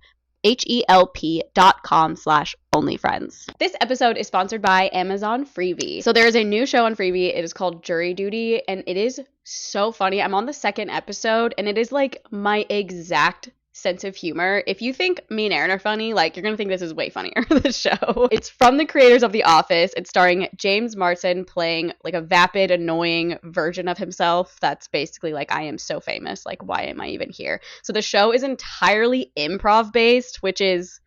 HELP.com/onlyfriends. This episode is sponsored by Amazon Freevee. So there is a new show on Freevee. It is called Jury Duty, and it is so funny. I'm on the second episode, and it is like my exact sense of humor. If you think me and Aaron are funny, like, you're gonna think this is way funnier, this show. It's from the creators of The Office. It's starring James Marsden playing like a vapid, annoying version of himself that's basically like, I am so famous, like, why am I even here? So the show is entirely improv based, which is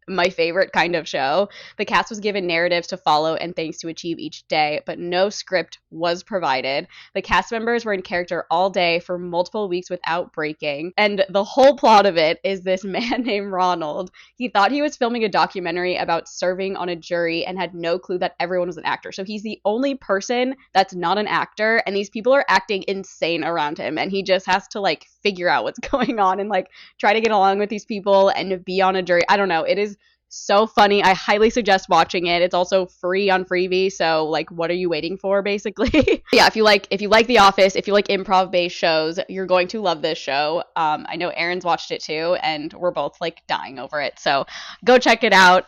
my favorite kind of show. The cast was given narratives to follow and things to achieve each day, but no script was provided. The cast members were in character all day for multiple weeks without breaking. And the whole plot of it is this man named Ronald. He thought he was filming a documentary about serving on a jury and had no clue that everyone was an actor. So he's the only person that's not an actor, and these people are acting insane around him, and he just has to like figure out what's going on and like try to get along with these people and be on a jury. I don't know. It is so funny. I highly suggest watching it. It's also free on Freevee, so like, what are you waiting for, basically? Yeah, if you like The Office, if you like improv based shows, you're going to love this show. I know Aaron's watched it too, and we're both like dying over it. So go check it out.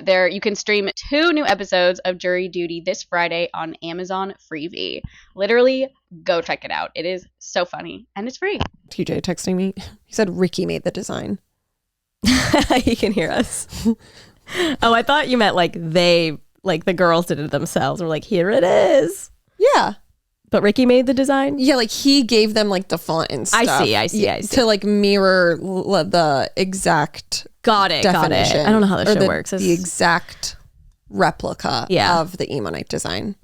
There you can stream 2 new episodes of Jury Duty this Friday on Amazon Freevee. Literally, go check it out. It is so funny and it's free. TJ texting me. He said Ricky made the design. He can hear us. Oh, I thought you meant like the girls did it themselves. We're like, here it is. Yeah. But Ricky made the design? Yeah, like he gave them like the font and stuff. I see. To like mirror the exact definition. Got it. I don't know how this show works. The exact replica of the Emo Night design.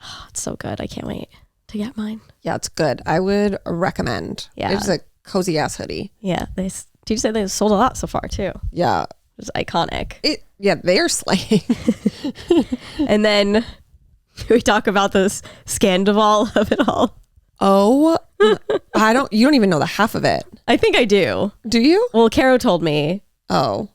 Oh, it's so good. I can't wait to get mine. Yeah, it's good. I would recommend. Yeah. It's a cozy ass hoodie. Yeah. TJ said they sold a lot so far too. Yeah. It's iconic. They're slaying. And then we talk about this scandoval of it all. Oh, you don't even know the half of it. I think I do. Do you? Well, Caro told me. Oh.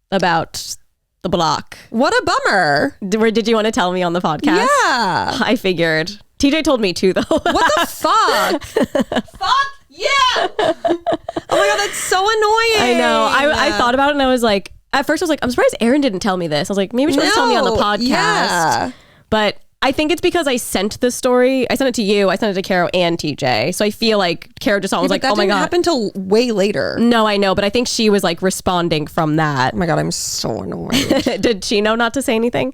About the block. What a bummer. Did you want to tell me on the podcast? Yeah. I figured. TJ told me too, though. What the fuck? Fuck yeah. Oh my God, that's so annoying. I know. I thought about it and I was like, at first I was like, I'm surprised Erin didn't tell me this. I was like, maybe she was telling me on the podcast. Yeah. But I think it's because I sent the story. I sent it to you. I sent it to Caro and TJ. So I feel like Caro just was like, oh my God. That didn't happen till way later. No, I know. But I think she was like responding from that. Oh my God, I'm so annoyed. Did she know not to say anything?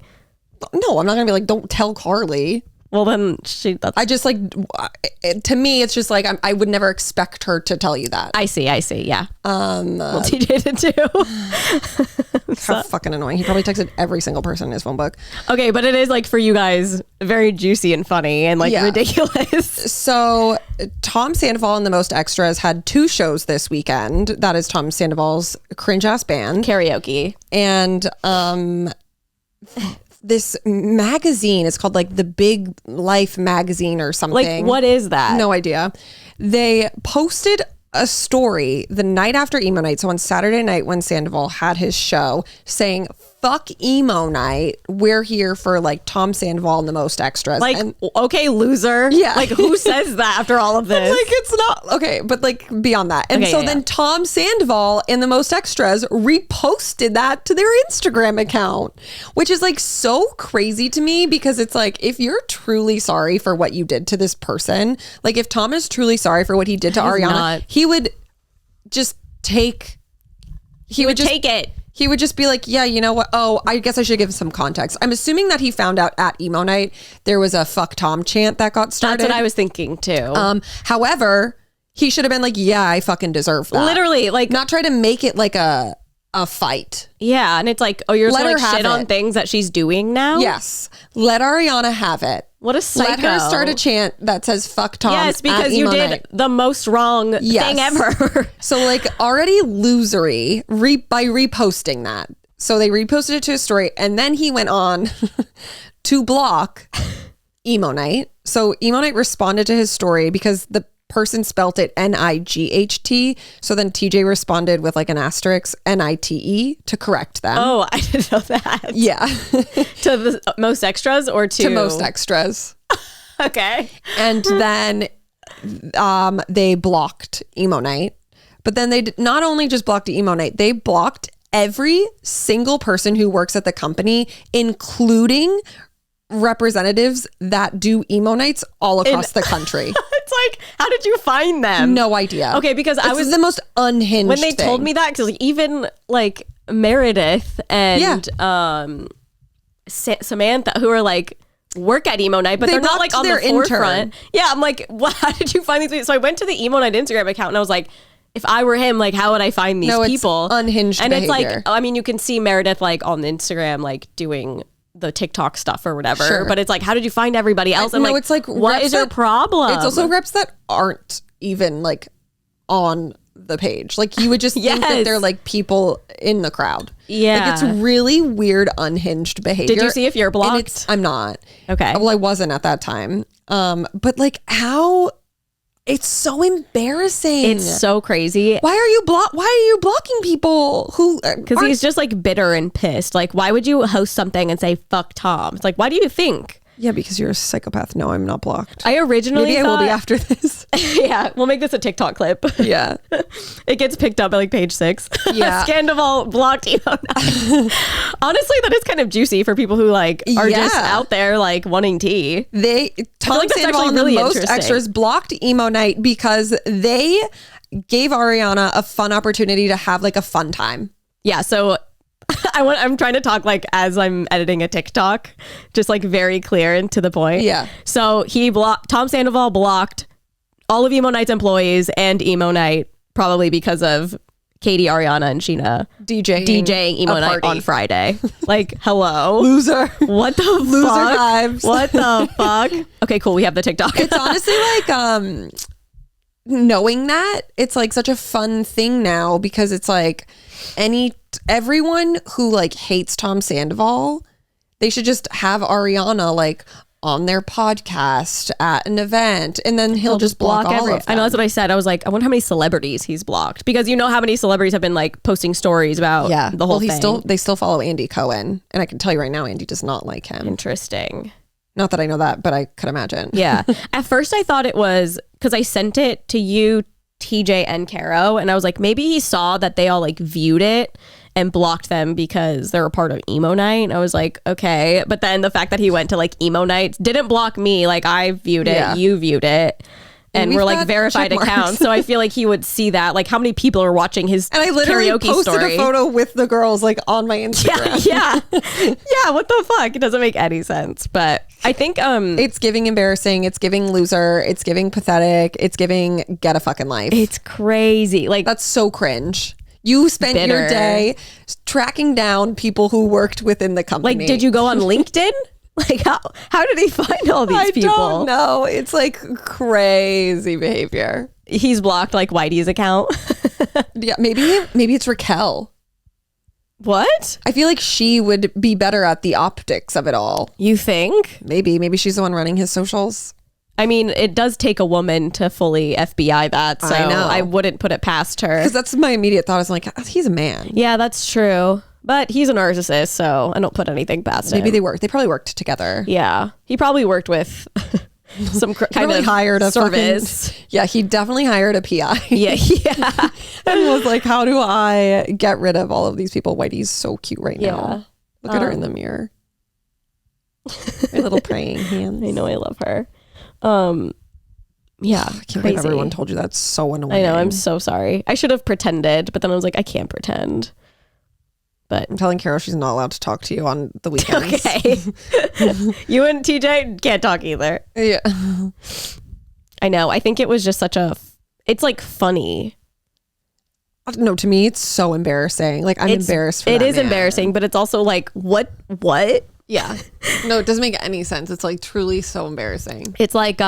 No, I'm not going to be like, don't tell Carly. Well, then I just like, to me, it's just like, I would never expect her to tell you that. I see. Yeah. Well, TJ did too. How fucking annoying. He probably texted every single person in his phone book. Okay, but it is like for you guys, very juicy and funny and like ridiculous. So Tom Sandoval and the Most Extras had 2 shows this weekend. That is Tom Sandoval's cringe ass band. Karaoke. And, this magazine is called like the Big Life magazine or something. Like, what is that? No idea. They posted a story the night after Emo Night, so on Saturday night when Sandoval had his show, saying, fuck Emo Night, we're here for like Tom Sandoval and the Most Extras. Like, okay, loser. Yeah. Like, who says that after all of this? Like, it's not okay, but like beyond that. And then Tom Sandoval and the Most Extras reposted that to their Instagram account, which is like so crazy to me, because it's like, if you're truly sorry for what you did to this person, like if Tom is truly sorry for what he did to Ariana, he would just take it. He would just be like, yeah, you know what? Oh, I guess I should give some context. I'm assuming that he found out at Emo Night there was a fuck Tom chant that got started. That's what I was thinking too. However, he should have been like, yeah, I fucking deserve that. Literally, like, not try to make it like a a fight. Yeah, and it's like, oh, you're just Let gonna her like have shit on it. things that she's doing now? Yes. Let her have on it. things that she's doing now? Yes. Let Ariana have it. What a psycho. Let her start a chant that says fuck Tom. Yes, because you did night. the most wrong thing ever. So like already losery by reposting that. So they reposted it to his story, and then he went on to block Emo Night. So Emo Night responded to his story because the person spelt it Night. So then TJ responded with like an asterisk Nite to correct them. Oh, I didn't know that. Yeah. To the most extras or to most extras. Okay. And then they blocked Emo Night. But then they not only just blocked Emo Night, they blocked every single person who works at the company, including representatives that do emo nights all across the country. It's like, how did you find them? No idea. Okay, because I was the most unhinged when they thing. told me that, because like, even like Meredith and Samantha, who are like work at Emo Night, but they're not like on the forefront. Yeah, I'm like, what? How did you find these? So I went to the Emo Night Instagram account and I was like, if I were him, like, how would I find these people? It's unhinged and behavior. It's like, I mean, you can see Meredith like on Instagram, like doing the TikTok stuff or whatever. Sure. But it's like, how did you find everybody else? And no, like, it's like what is your problem? It's also reps that aren't even like on the page. Like you would just think that they're like people in the crowd. Yeah. Like it's really weird, unhinged behavior. Did you see if you're blocked? I'm not. Okay. Well, I wasn't at that time. But like how it's so embarrassing. It's so crazy. Why are you blocking people who because he's just like bitter and pissed. Like, why would you host something and say fuck Tom? It's like, why do you think? Yeah, because you're a psychopath. No, I'm not blocked. I originally Maybe thought, I will be after this. Yeah, we'll make this a TikTok clip. Yeah. It gets picked up at like page 6. Yeah. Scandoval blocked Emo Night. Honestly, that is kind of juicy for people who like are just out there like wanting tea. Tom like that's Sandoval actually and really the most interesting. extras blocked Emo Night because they gave Ariana a fun opportunity to have like a fun time. Yeah, so I'm trying to talk like as I'm editing a TikTok, just like very clear and to the point. Yeah. So Tom Sandoval blocked all of Emo Night's employees and Emo Night probably because of Katie, Ariana, and Sheena DJing Emo Night on Friday. Like, hello. Loser. What the Loser fuck? vibes. What the fuck? Okay, cool. We have the TikTok. It's honestly like knowing that it's like such a fun thing now because it's like everyone who like hates Tom Sandoval, they should just have Ariana like on their podcast at an event and then he'll just block all of them. I know, that's what I said. I was like, I wonder how many celebrities he's blocked, because you know how many celebrities have been like posting stories about the whole thing. They still follow Andy Cohen, and I can tell you right now, Andy does not like him. Interesting. Not that I know that, but I could imagine. Yeah. At first I thought it was because I sent it to you, TJ, and Caro, and I was like, maybe he saw that they all like viewed it and blocked them because they're a part of Emo Night. And I was like, okay. But then the fact that he went to like Emo Night didn't block me. Like I viewed it, you viewed it. And we're like verified accounts. So I feel like he would see that. Like how many people are watching his and I literally karaoke posted story. a photo with the girls like on my Instagram. Yeah. Yeah. What the fuck? It doesn't make any sense. But I think it's giving embarrassing. It's giving loser. It's giving pathetic. It's giving get a fucking life. It's crazy. Like that's so cringe. You spent your day tracking down people who worked within the company. Like, did you go on LinkedIn? Like, how did he find all these people? I don't know. It's like crazy behavior. He's blocked like Whitey's account. Yeah, maybe it's Raquel. What? I feel like she would be better at the optics of it all. You think? Maybe she's the one running his socials. I mean, it does take a woman to fully FBI that, so I know. I wouldn't put it past her. Because that's my immediate thought. I was like, he's a man. Yeah, that's true. But he's a narcissist, so I don't put anything past him. Maybe they probably worked together. Yeah. He probably worked with some kind of hired a service. He definitely hired a PI. Yeah. And was like, how do I get rid of all of these people? Whitey's so cute right now. Look at her in the mirror. Her little praying hands. I know, I love her. Yeah, I can't believe everyone told you that's so annoying. I know, I'm so sorry. I should have pretended, but then I was like, I can't pretend. But I'm telling Carol she's not allowed to talk to you on the weekends. Okay. You and TJ can't talk either. Yeah. I know. I think it was just it's like funny. No, to me, it's so embarrassing. Like, I'm embarrassed for it. It is embarrassing, but it's also like, what? Yeah. No, it doesn't make any sense. It's like truly so embarrassing. It's like,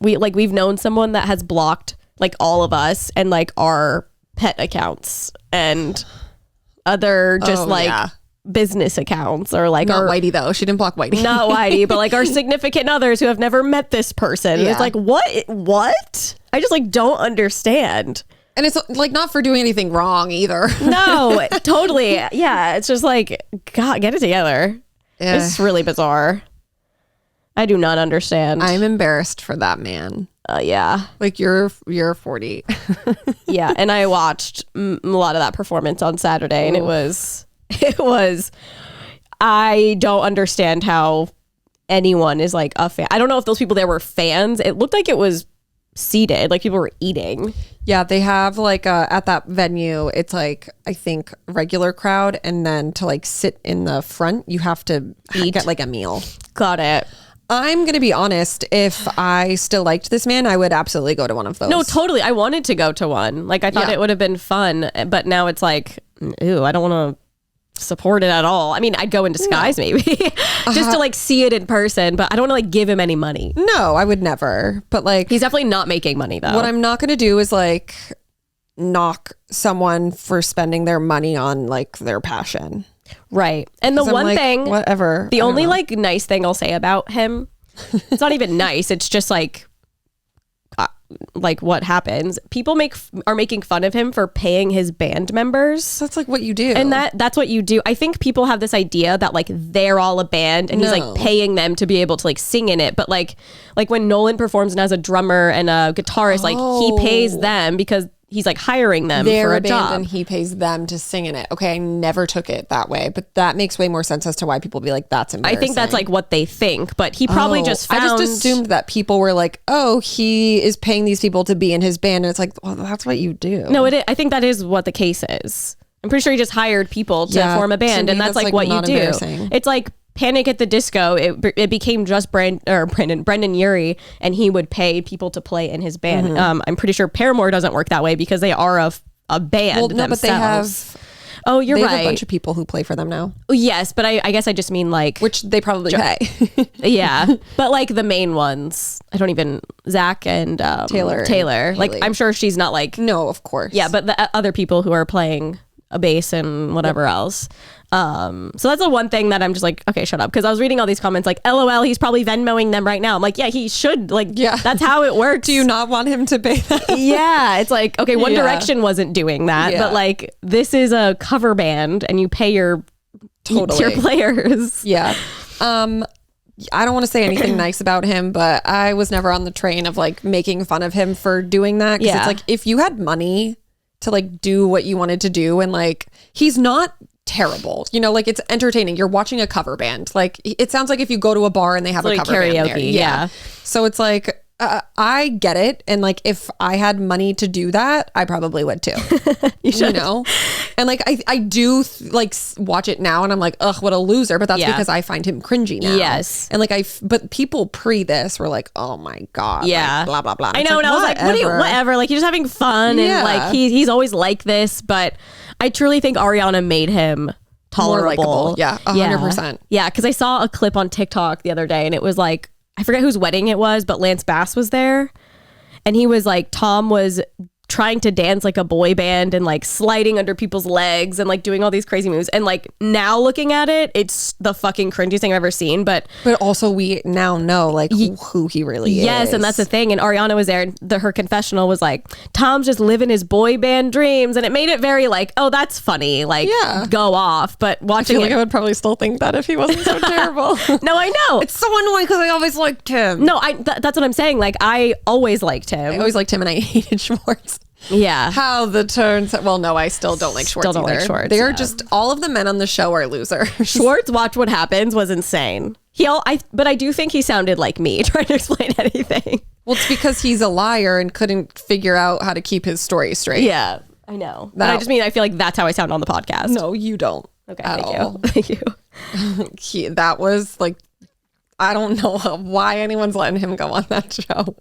we've known someone that has blocked like all of us and like our pet accounts and other just business accounts, or like not Whitey though. She didn't block Whitey. Not Whitey, but like our significant others who have never met this person. Yeah. It's like, what? I just like don't understand. And it's like not for doing anything wrong either. No, totally. Yeah. It's just like, God, get it together. It's really bizarre. I do not understand. I'm embarrassed for that man. Yeah. Like you're 40. Yeah. And I watched a lot of that performance on Saturday. Ooh. And it was, I don't understand how anyone is like a fan. I don't know if those people there were fans. It looked like it was seated, like people were eating. Yeah, they have like at that venue, it's like, I think regular crowd, and then to like sit in the front, you have to get like a meal. Got it. I'm gonna be honest, if I still liked this man, I would absolutely go to one of those. No, totally. I wanted to go to one. Like I thought it would have been fun, but now it's like, ew, I don't want to support it at all. I mean, I'd go in disguise maybe just to like see it in person, but I don't want to like give him any money. No, I would never. But like, he's definitely not making money though. What I'm not going to do is like knock someone for spending their money on like their passion. Right. And the one thing, whatever. The only like nice thing I'll say about him, it's not even nice. It's just like what happens. People are making fun of him for paying his band members. That's like what you do. And that's what you do. I think people have this idea that like they're all a band and he's like paying them to be able to like sing in it. But like when Nolan performs and has a drummer and a guitarist, like he pays them because he's like hiring them for a job. And he pays them to sing in it. Okay, I never took it that way, but that makes way more sense as to why people be like, that's embarrassing. I think that's like what they think, but he probably just found... I just assumed that people were like, oh, he is paying these people to be in his band. And it's like, well, that's what you do. No, I think that is what the case is. I'm pretty sure he just hired people to form a band, and that's like what you do. It's like Panic at the Disco. It became just Brendan Urie, and he would pay people to play in his band. Mm-hmm. I'm pretty sure Paramore doesn't work that way because they are a band. Well, no, themselves. But they have. Oh, you're right. They have a bunch of people who play for them now. Yes, but I guess I just mean like, which they probably pay. Yeah, but like the main ones, I don't even Zach and Taylor. Like I'm sure she's not like, no, of course. Yeah, but the other people who are playing a bass and whatever else. So that's the one thing that I'm just like, okay, shut up. Because I was reading all these comments like, LOL, he's probably Venmoing them right now. I'm like, yeah, he should. Like, yeah, that's how it works. Do you not want him to pay that? Yeah, it's like, okay, One Direction wasn't doing that, but like, this is a cover band and you pay your players. Yeah. I don't want to say anything nice about him, but I was never on the train of like making fun of him for doing that. Because it's like, if you had money to like do what you wanted to do, and like, he's not terrible, you know, like it's entertaining. You're watching a cover band. Like it sounds like if you go to a bar and they have a cover karaoke band there. Yeah. So it's like, I get it. And like, if I had money to do that, I probably would too. You know? And like, I do like watch it now and I'm like, ugh, what a loser. But that's because I find him cringy now. Yes. And like, but people pre this were like, oh my God. Yeah. Like, blah, blah, blah. I know. And I was like, whatever. Like, he's just having fun. And like, he's always like this. But I truly think Ariana made him tolerable. Yeah. 100%. Yeah. Cause I saw a clip on TikTok the other day and it was like, I forget whose wedding it was, but Lance Bass was there. And he was like, Tom was trying to dance like a boy band and like sliding under people's legs and like doing all these crazy moves. And like now looking at it, it's the fucking cringiest thing I've ever seen. But also we now know like who he really is. Yes, and that's the thing. And Ariana was there and her confessional was like, Tom's just living his boy band dreams. And it made it very like, oh, that's funny. Like go off. But watching I would probably still think that if he wasn't so terrible. No, I know. It's so annoying because I always liked him. No, that's what I'm saying. Like I always liked him. I always liked him and I hated Schwartz. Yeah. How the turns. Well, no, I still don't like Schwartz either. Like Schwartz. They are just, all of the men on the show are losers. Schwartz, Watch What Happens was insane. But I do think he sounded like me trying to explain anything. Well, it's because he's a liar and couldn't figure out how to keep his story straight. Yeah, I know. But I just mean, I feel like that's how I sound on the podcast. No, you don't. Okay, thank you. That was like, I don't know why anyone's letting him go on that show.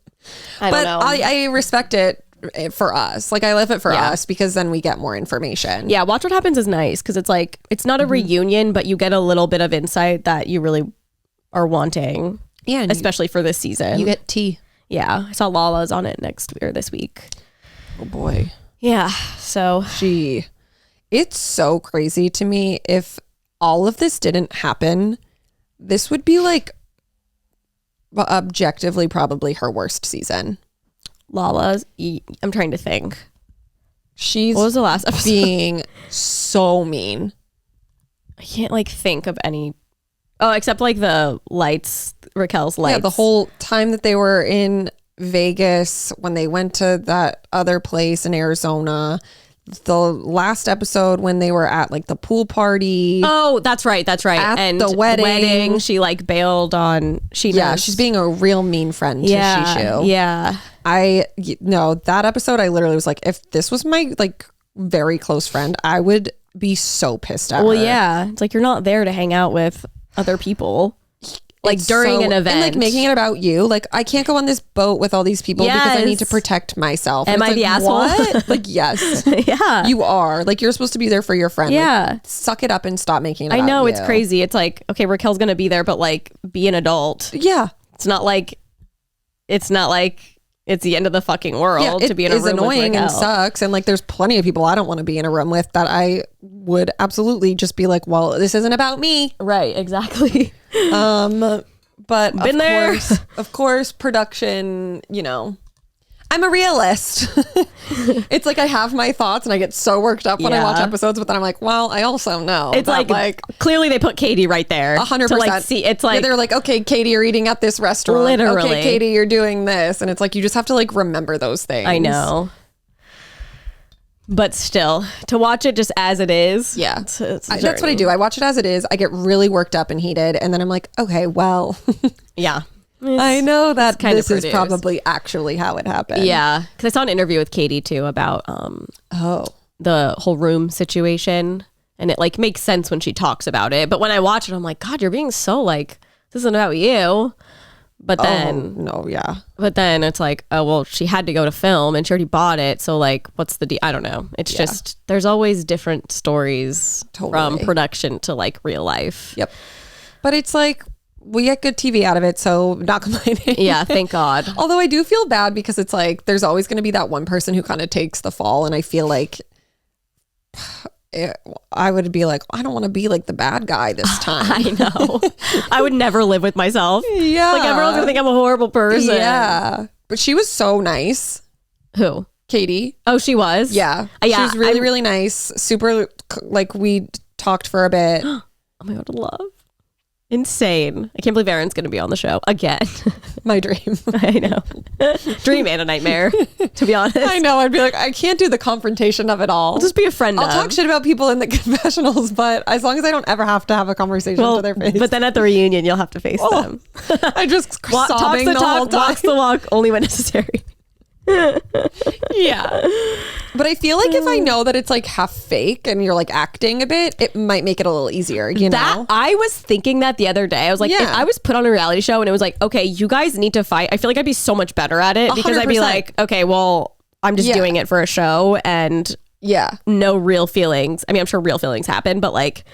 I don't know. I respect it for us. Like I love it for us because then we get more information. Yeah, Watch What Happens is nice because it's like it's not a reunion, but you get a little bit of insight that you really are wanting. Yeah, especially for this season. You get tea. Yeah, I saw Lala's on it this week. Oh boy. Yeah, so it's so crazy to me. If all of this didn't happen, this would be like objectively probably her worst season. Lala's, I'm trying to think. What was the last episode? Being so mean. I can't like think of any. Oh, except like the lights, Raquel's lights. Yeah, the whole time that they were in Vegas, when they went to that other place in Arizona, the last episode when they were at like the pool party. Oh, that's right. At the wedding, she like bailed on Scheana's. Yeah, she's being a real mean friend to Shishu. Yeah. That episode, I literally was like, if this was my like very close friend, I would be so pissed at her. Well, yeah. It's like you're not there to hang out with other people. Like during an event. And like making it about you. Like I can't go on this boat with all these people because I need to protect myself. Am I the asshole? What? Like, yes. Yeah. You are. Like you're supposed to be there for your friend. Yeah. Like, suck it up and stop making it about I know, you. it's crazy. It's like, okay, Raquel's going to be there, but like be an adult. Yeah. It's not like it's the end of the fucking world to be in a room with Raquel. It is annoying and sucks. And like there's plenty of people I don't want to be in a room with that I would absolutely just be like, well, this isn't about me. Right, exactly. But Been of course, production, I'm a realist. It's like I have my thoughts and I get so worked up when I watch episodes, but then I'm like, well, I also know. It's like clearly they put Katie right there. 100%. To like see, it's like they're like, okay, Katie, you're eating at this restaurant. Literally. Okay, Katie, you're doing this. And it's like, you just have to like remember those things. I know. But still, to watch it just as it is. Yeah. It's that's what I do. I watch it as it is. I get really worked up and heated. And then I'm like, okay, well. Yeah. I know that this is produced. probably actually how it happened. Yeah. Because I saw an interview with Katie too about the whole room situation. And it like makes sense when she talks about it. But when I watch it, I'm like, God, you're being so like, this isn't about you. But then, But then it's like, oh, well, she had to go to film and she already bought it. So like, what's the deal? I don't know. It's just, there's always different stories from production to like real life. Yep. But it's like, we get good TV out of it, so not complaining. Yeah, thank God. Although I do feel bad because it's like, there's always going to be that one person who kind of takes the fall. And I feel like I would be like, I don't want to be like the bad guy this time. I know. I would never live with myself. Yeah. Like everyone's gonna think I'm a horrible person. Yeah. But she was so nice. Who? Katie. Oh, she was? Yeah. She was really, really nice. Super, like we talked for a bit. Oh my God, love. Insane. I can't believe Erin's going to be on the show again. My dream. I know. Dream and a nightmare, to be honest. I know. I'd be like, I can't do the confrontation of it all. I'll just be a friend I'll talk shit about people in the confessionals, but as long as I don't ever have to have a conversation to their face. But then at the reunion, you'll have to face them. I just sobbing the whole time. Walks the walk only when necessary. Yeah. But I feel like if I know that it's like half fake and you're like acting a bit, it might make it a little easier, you know? I was thinking that the other day. I was like, if I was put on a reality show and it was like, okay, you guys need to fight, I feel like I'd be so much better at it because 100%. I'd be like, okay, well, I'm just doing it for a show and no real feelings. I mean, I'm sure real feelings happen, but like,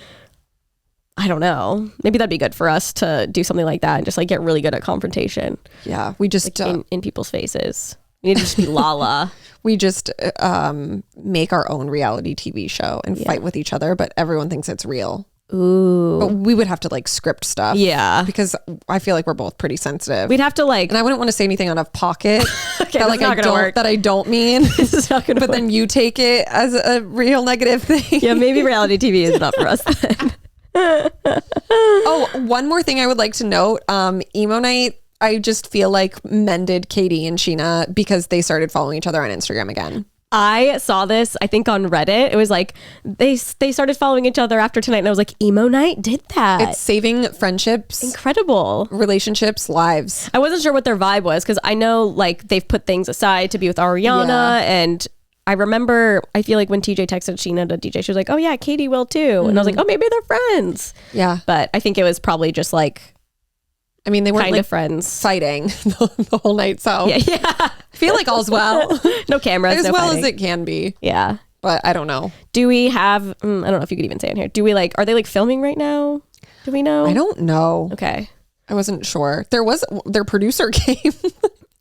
I don't know. Maybe that'd be good for us to do something like that and just like get really good at confrontation. Yeah. We just like in people's faces. We need to just be Lala. We just make our own reality TV show and fight with each other, but everyone thinks it's real. Ooh. But we would have to like script stuff. Yeah. Because I feel like we're both pretty sensitive. We'd have to like, and I wouldn't want to say anything out of pocket okay, that like I don't mean. This is not gonna but work. Then you take it as a real negative thing. Yeah, maybe reality TV is not for us then. Oh, one more thing I would like to note. Emo Night, I just feel like mended Katie and Scheana because they started following each other on Instagram again. I saw this, I think on Reddit. It was like, they started following each other after tonight. And I was like, Emo Night did that. It's saving friendships. Incredible. Relationships, lives. I wasn't sure what their vibe was because I know like they've put things aside to be with Ariana and I remember, I feel like when TJ texted Scheana to DJ, she was like, oh yeah, Katie will too. And I was like, oh, maybe they're friends. Yeah. But I think it was probably just like, I mean, they weren't kind like of friends. fighting the whole night. So Yeah. I feel like all's well. No cameras. As no well fighting. as it can be. Yeah. But I don't know. Do we have, I don't know if you could even say in here. Do we like, are they like filming right now? Do we know? I don't know. Okay. I wasn't sure. Their producer came.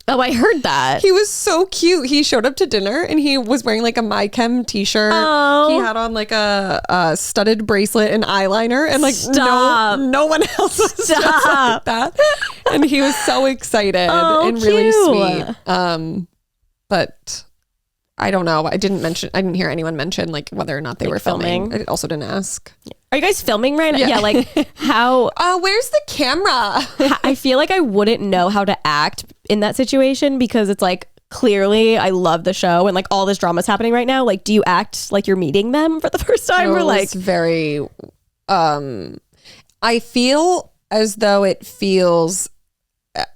Oh, I heard that. He was so cute. He showed up to dinner and he was wearing like a My Chem t-shirt. Oh. He had on like a studded bracelet and eyeliner, and like Stop. no one else was just like that. And he was so excited and really cute. sweet. But I don't know. I didn't hear anyone mention like whether or not they were filming. I also didn't ask. Are you guys filming right now? Yeah, like how Where's the camera? I feel like I wouldn't know how to act in that situation because it's like clearly I love the show and like all this drama is happening right now. Like, do you act like you're meeting them for the first time or like very I feel as though it feels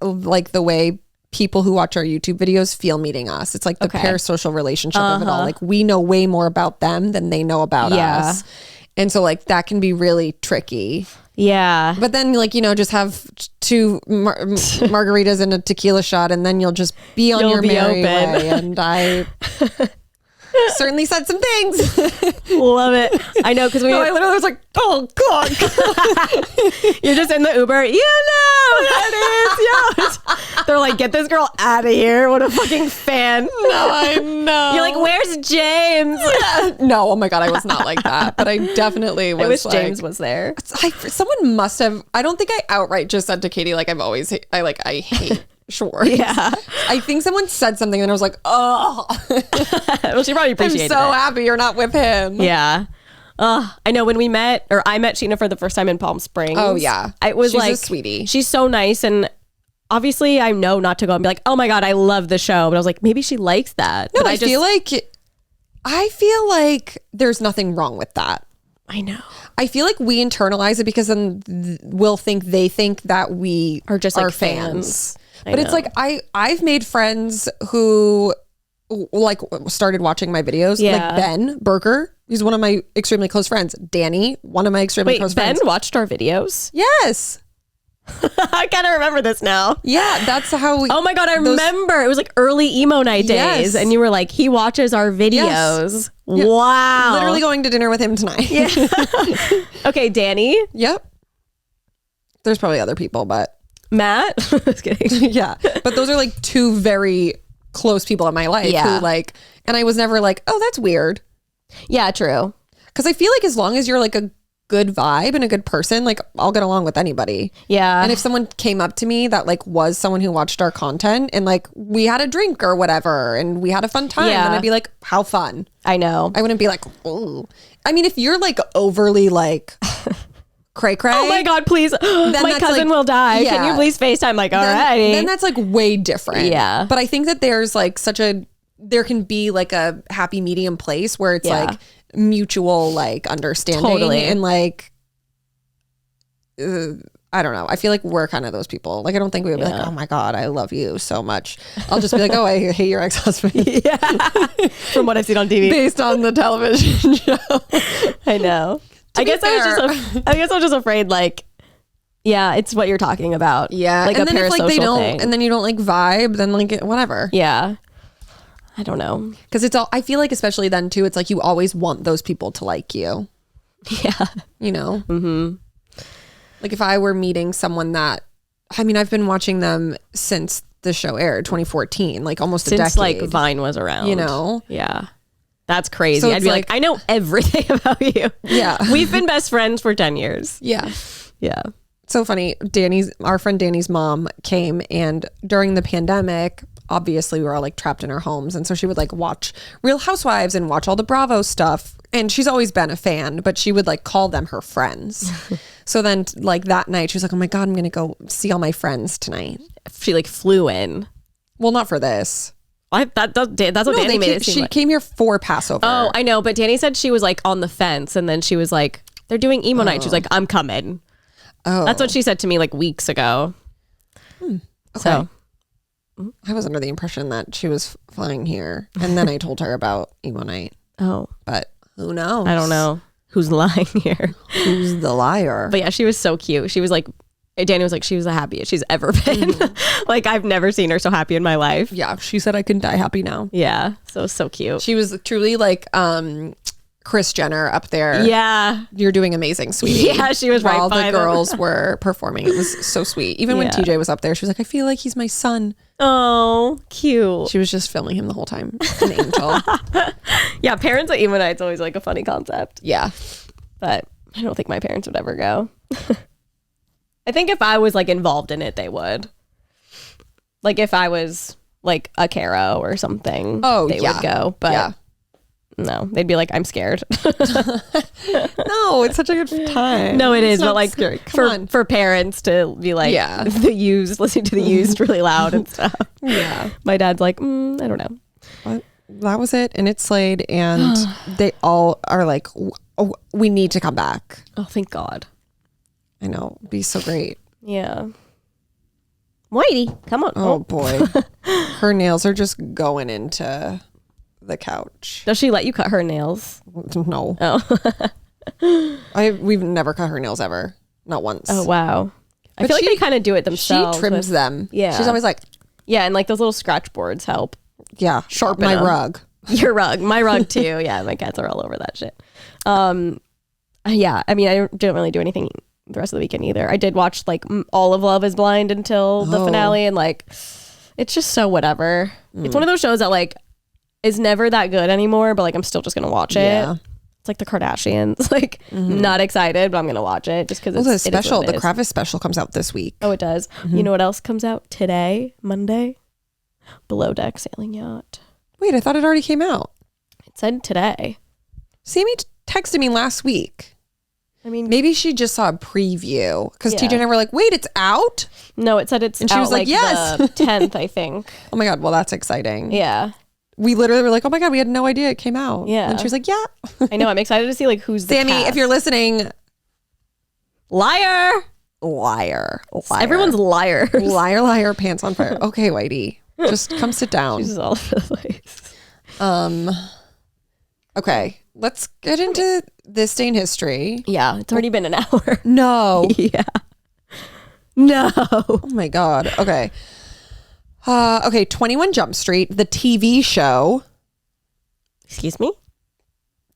like the way people who watch our YouTube videos feel meeting us. It's like the parasocial relationship of it all. Like we know way more about them than they know about us. And so like that can be really tricky. Yeah. But then like, just have two margaritas and a tequila shot and then you'll just be on your merry way. And I certainly said some things. Love it. I know because I literally was like, oh God. You're just in the Uber. You know that is. Yeah. They're like, get this girl out of here. What a fucking fan. No, I know. You're like, where's James? No, oh my God, I was not like that. But I definitely was. I wish like, James was there. Someone must have. I don't think I outright just said to Katie like I hate shorts. Yeah. I think someone said something and I was like, oh. Well, she probably appreciated I'm so it. happy you're not with him. Yeah. I know when we met, or I met Sheena for the first time in Palm Springs. Oh yeah. I was She's like, a sweetie. She's so nice. And obviously I know not to go and be like, oh my God, I love the show. But I was like, maybe she likes that. No, but I feel like there's nothing wrong with that. I know. I feel like we internalize it because then we'll think they think that we Are just like fans. I But it's know. like I've made friends who like started watching my videos. Yeah. Like Ben Berger, he's one of my extremely close friends. Danny, one of my extremely close Ben friends. watched our videos? Yes. I kind of remember this now. Yeah, that's how we. Oh my God, I remember. It was like early emo night days. Yes. And you were like, he watches our videos. Yeah. Wow. Literally going to dinner with him tonight. Yeah. Okay, Danny. Yep. There's probably other people, but Matt. Just kidding. yeah. But those are like two very close people in my life Yeah. who like, and I was never like, oh, that's weird. Yeah, true. Because I feel like as long as you're like a good vibe and a good person, like I'll get along with anybody. Yeah. And if someone came up to me that like was someone who watched our content and like we had a drink or whatever and we had a fun time, Yeah. then I'd be like, how fun. I know. I wouldn't be like, oh. I mean, if you're like overly like cray cray. Oh my God, please. My that's cousin like- will die. Can yeah. you please FaceTime? Like, all then, righty. then that's like way different. Yeah. But I think that there's like there can be like a happy medium place where it's Yeah. like mutual like understanding. Totally. And like, I don't know. I feel like we're kind of those people. Like, I don't think we would be like, oh my God, I love you so much. I'll just be like, oh, I hate your ex-husband. Yeah. From what I've seen on TV. Based on the television show. I know. I guess I was just afraid, like, yeah, it's what you're talking about. Yeah. Like and a then if like they parasocial don't, thing. and then you don't like vibe, then like whatever. Yeah. I don't know. Because it's all, I feel like especially then too, it's like you always want those people to like you. Yeah. You know? Mm-hmm. Like if I were meeting someone that, I mean, I've been watching them since the show aired, 2014, like almost a decade. Since like Vine was around. You know? Yeah. That's crazy. So I'd it's be like, I know everything about you. Yeah. We've been best friends for 10 years. Yeah. Yeah. So funny. Our friend Danny's mom came, and during the pandemic, obviously we were all like trapped in our homes. And so she would like watch Real Housewives and watch all the Bravo stuff. And she's always been a fan, but she would like call them her friends. So then like that night she was like, oh my God, I'm going to go see all my friends tonight. She like flew in. Well, not for this. That's what Danny made it seem She like. came here for Passover. Oh, I know. But Danny said she was like on the fence. And then she was like, they're doing emo night. She was like, I'm coming. Oh. That's what she said to me like weeks ago. Okay. So I was under the impression that she was flying here. And then I told her about emo night. oh, But who knows? I don't know who's lying here. Who's the liar? But yeah, she was so cute. She was like, Danny was like, she was the happiest she's ever been. Like, I've never seen her so happy in my life. Yeah, she said I can die happy now. Yeah, so cute. She was truly like Kris Jenner up there. Yeah. You're doing amazing, sweetie. Yeah, she was right while by the girls were performing. It was so sweet. Even when TJ was up there, she was like, I feel like he's my son. Oh, cute. She was just filming him the whole time. An angel. Yeah, parents at emo night's always like a funny concept. Yeah. But I don't think my parents would ever go. I think if I was like involved in it, they would. Like if I was like a Caro or something, they would go. But no, they'd be like, I'm scared. No, it's such a good time. No, it is. It's but like scary. for parents to be like, the used, listening to the used really loud and stuff. Yeah. My dad's like, I don't know. But that was it. And it slayed. And they all are like, oh, we need to come back. Oh, thank God. I know. It'd be so great. Yeah. Whitey, come on. Oh boy. Her nails are just going into the couch. Does she let you cut her nails? No. Oh. We've never cut her nails ever. Not once. Oh, wow. I But feel like they kind of do it themselves. She trims them. Yeah. She's always like, yeah, and like those little scratch boards help. yeah, Sharpen my them. rug. Your rug. My rug too. Yeah, my cats are all over that shit. Yeah, I mean, I didn't really do anything the rest of the weekend either. I did watch like all of Love is Blind until the finale, and like it's just so whatever. It's one of those shows that like is never that good anymore, but like I'm still just gonna watch it. Yeah. It's like the Kardashians. Like not excited, but I'm gonna watch it just because Well, it's the special, the is. Kravis special comes out this week. Oh, it does. You know what else comes out today, Monday? Below Deck Sailing Yacht. Wait, I thought it already came out. It said today. Sammy texted me last week. I mean, Maybe she just saw a preview because Yeah. TJ and I were like, wait, it's out? no, it said it's And she out was like, yes. the 10th, I think. Oh my God, well, that's exciting. Yeah. We literally were like, oh my God, we had no idea it came out. Yeah. And she was like, yeah. I know. I'm excited to see like who's the Sammy, cast. if you're listening, liar. liar. Everyone's liars. liar, liar, pants on fire. Okay, Whitey, just come sit down. She's all over the place. Okay, let's get into this day in history. Yeah, it's already been an hour. No. Yeah. No. Oh my God. Okay. Okay, 21 Jump Street, the TV show. Excuse me?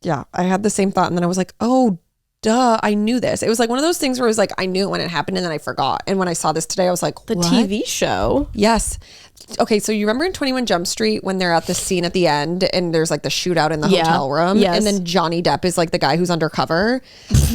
Yeah, I had the same thought and then I was like, oh, duh, I knew this. It was like one of those things where it was like, I knew it when it happened and then I forgot. And when I saw this today, I was like, The what? TV show? Yes. Okay, so you remember in 21 Jump Street when they're at the scene at the end and there's like the shootout in the hotel room? Yes. And then Johnny Depp is like the guy who's undercover.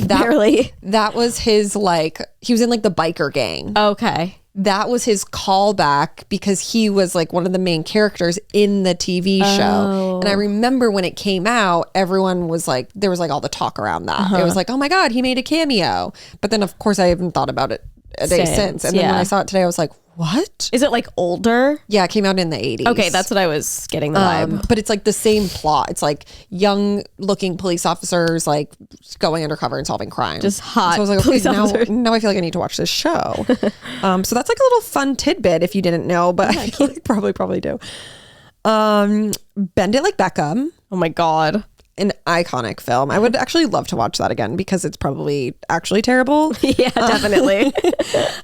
Barely. That was his like, he was in like the biker gang. Okay. That was his callback because he was like one of the main characters in the TV show. And I remember when it came out, everyone was like, there was like all the talk around that. It was like, oh my God, he made a cameo. But then of course I haven't thought about it a day since. And then when I saw it today, I was like, what? Is it like older? Yeah, it came out in the 80s. Okay, that's what I was getting the vibe. But it's like the same plot. It's like young looking police officers like going undercover and solving crime. Just hot So I was like, police okay, officers. now I feel like I need to watch this show. So that's like a little fun tidbit if you didn't know, but I feel like probably do. Bend It Like Beckham, Oh my God. an iconic film. I would actually love to watch that again because it's probably actually terrible. Yeah, definitely.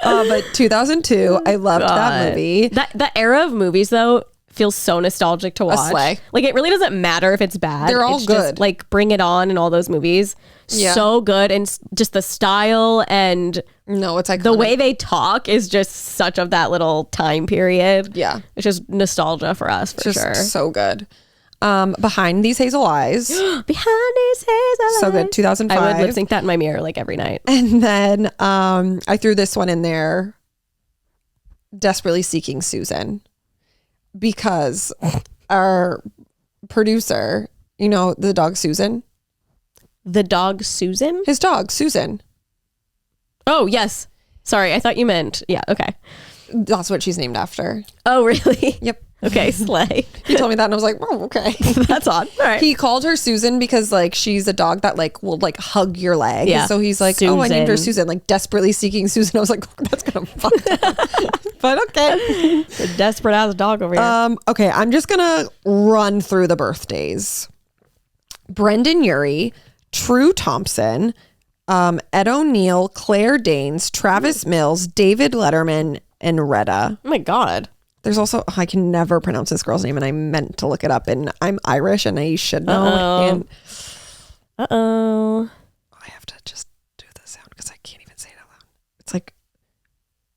But 2002, I loved that movie. That era of movies though feels so nostalgic to watch. slay. Like it really doesn't matter if it's bad. They're all It's good. Just, like Bring It On and all those movies. Yeah. So good, and just the style and No, it's iconic. the way they talk is just such of that little time period. Yeah. It's just nostalgia for us for just sure. so good. Behind These Hazel Eyes. Behind these hazel So good. eyes. 2005. I would lip sync that in my mirror like every night. And then I threw this one in there, Desperately Seeking Susan, because our producer, you know, the dog Susan, The dog Susan? his dog Susan, Oh, yes. Sorry, I thought you meant, yeah, okay. that's what she's named after. Oh, really? Yep. Okay, slay. He told me that and I was like, oh, okay. That's odd. All right. He called her Susan because like she's a dog that like will like hug your leg. Yeah. So he's like, oh, I named her Susan. Susan, like Desperately Seeking Susan. I was like, that's kind of fucked up. But okay. The desperate ass dog over here. Okay, I'm just gonna run through the birthdays. Brendan Urie, True Thompson, Ed O'Neill, Claire Danes, Travis Mills, David Letterman, and Retta. Oh my God. There's also, I can never pronounce this girl's name, and I meant to look it up, and I'm Irish, and I should know. Uh-oh. I have to just do the sound because I can't even say it out loud. It's like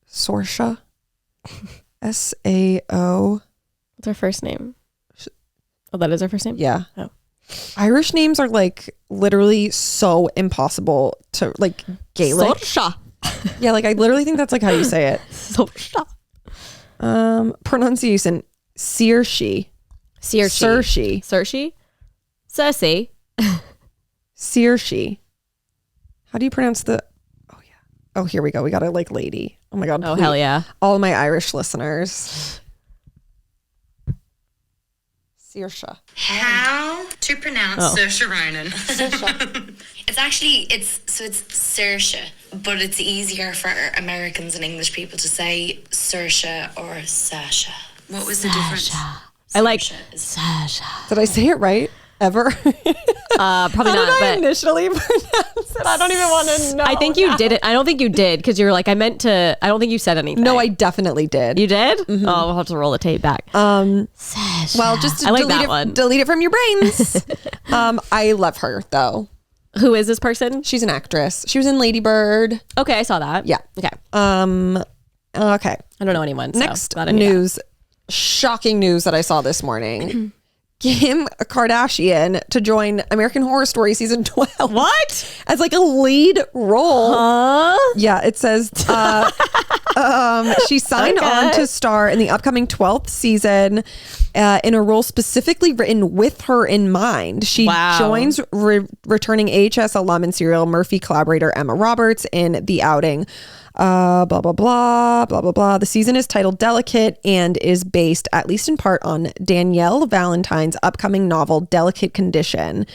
Saoirse. S-A-O. What's her first name? Oh, that is her first name? Yeah. Oh. Irish names are like literally so impossible to like Gaelic. Saoirse. Yeah, like I literally think that's like how you say it. Saoirse. Pronunciation Saoirse. Saoirse. Saoirse. Cersei. Saoirse. How do you pronounce the? Oh yeah. Oh, here we go. We got a like lady. Oh my God. Oh, hell yeah. All of my Irish listeners. Saoirse. How to pronounce Saoirse Ronan? it's Saoirse, but it's easier for Americans and English people to say Saoirse or Sasha. What was the difference? I like Sasha. Did I say it right? Ever? probably How not. did I But initially pronounce it? I don't even want to know. I think you did it. I don't think you did because you're like, I meant to. I don't think you said anything. No, I definitely did. You did? Mm-hmm. Oh, we'll have to roll the tape back. Sasha. Well, just to I like that one. delete it from your brains. I love her though. Who is this person? She's an actress. She was in Lady Bird. Okay, I saw that. Yeah. Okay. Okay. I don't know anyone. So Next glad I knew that. news. Shocking news that I saw this morning. Kim Kardashian to join American Horror Story season 12. What? As like a lead role. Yeah, it says she signed on to star in the upcoming 12th season in a role specifically written with her in mind. She joins returning AHS alum and serial Murphy collaborator Emma Roberts in The Outing. Blah, blah, blah, blah, blah, blah. The season is titled Delicate and is based, at least in part, on Danielle Valentine's upcoming novel Delicate Condition,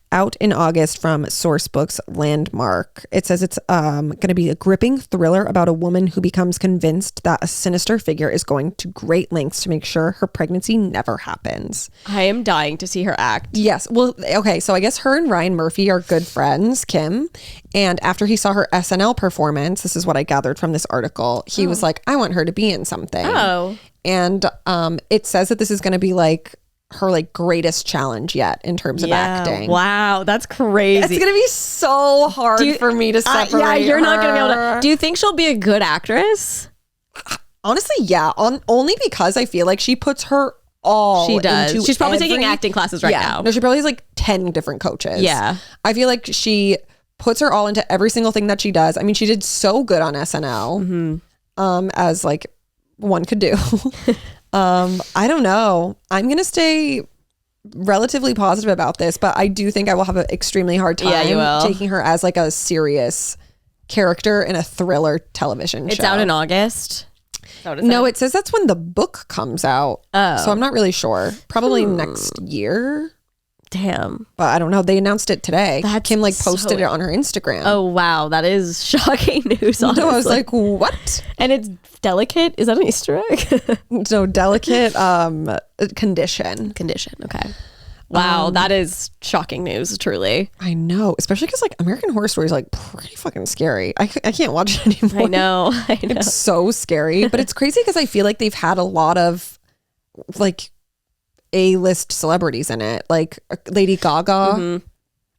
out in August from Sourcebooks Landmark. It says it's going to be a gripping thriller about a woman who becomes convinced that a sinister figure is going to great lengths to make sure her pregnancy never happens. I am dying to see her act. Yes. Well, okay. So I guess her and Ryan Murphy are good friends, Kim. And after he saw her SNL performance, this is what I gathered from this article, he was like, I want her to be in something. Oh. And it says that this is going to be like her like greatest challenge yet in terms of acting. Wow, that's crazy. It's gonna be so hard for me to separate. Yeah, you're not gonna be able her. to. Do you think she'll be a good actress? Honestly, yeah. Only because I feel like she puts her all. She does. Into She's probably taking acting classes right now. No, she probably has like 10 different coaches. Yeah. I feel like she puts her all into every single thing that she does. I mean, she did so good on SNL, as like one could do. I don't know. I'm going to stay relatively positive about this, but I do think I will have an extremely hard time taking her as like a serious character in a thriller television show. It's out in August. No, it says that's when the book comes out. Oh. So I'm not really sure. Probably next year. Damn. But I don't know. They announced it today. Kim like posted it on her Instagram. Oh, wow. That is shocking news, honestly. No, I was like, what? And it's Delicate? Is that an Easter egg? No, Delicate Condition. Condition. Okay. Wow. That is shocking news, truly. I know. Especially because like American Horror Story is like pretty fucking scary. I can't watch it anymore. I know. It's so scary. But it's crazy because I feel like they've had a lot of like A-list celebrities in it, like Lady Gaga.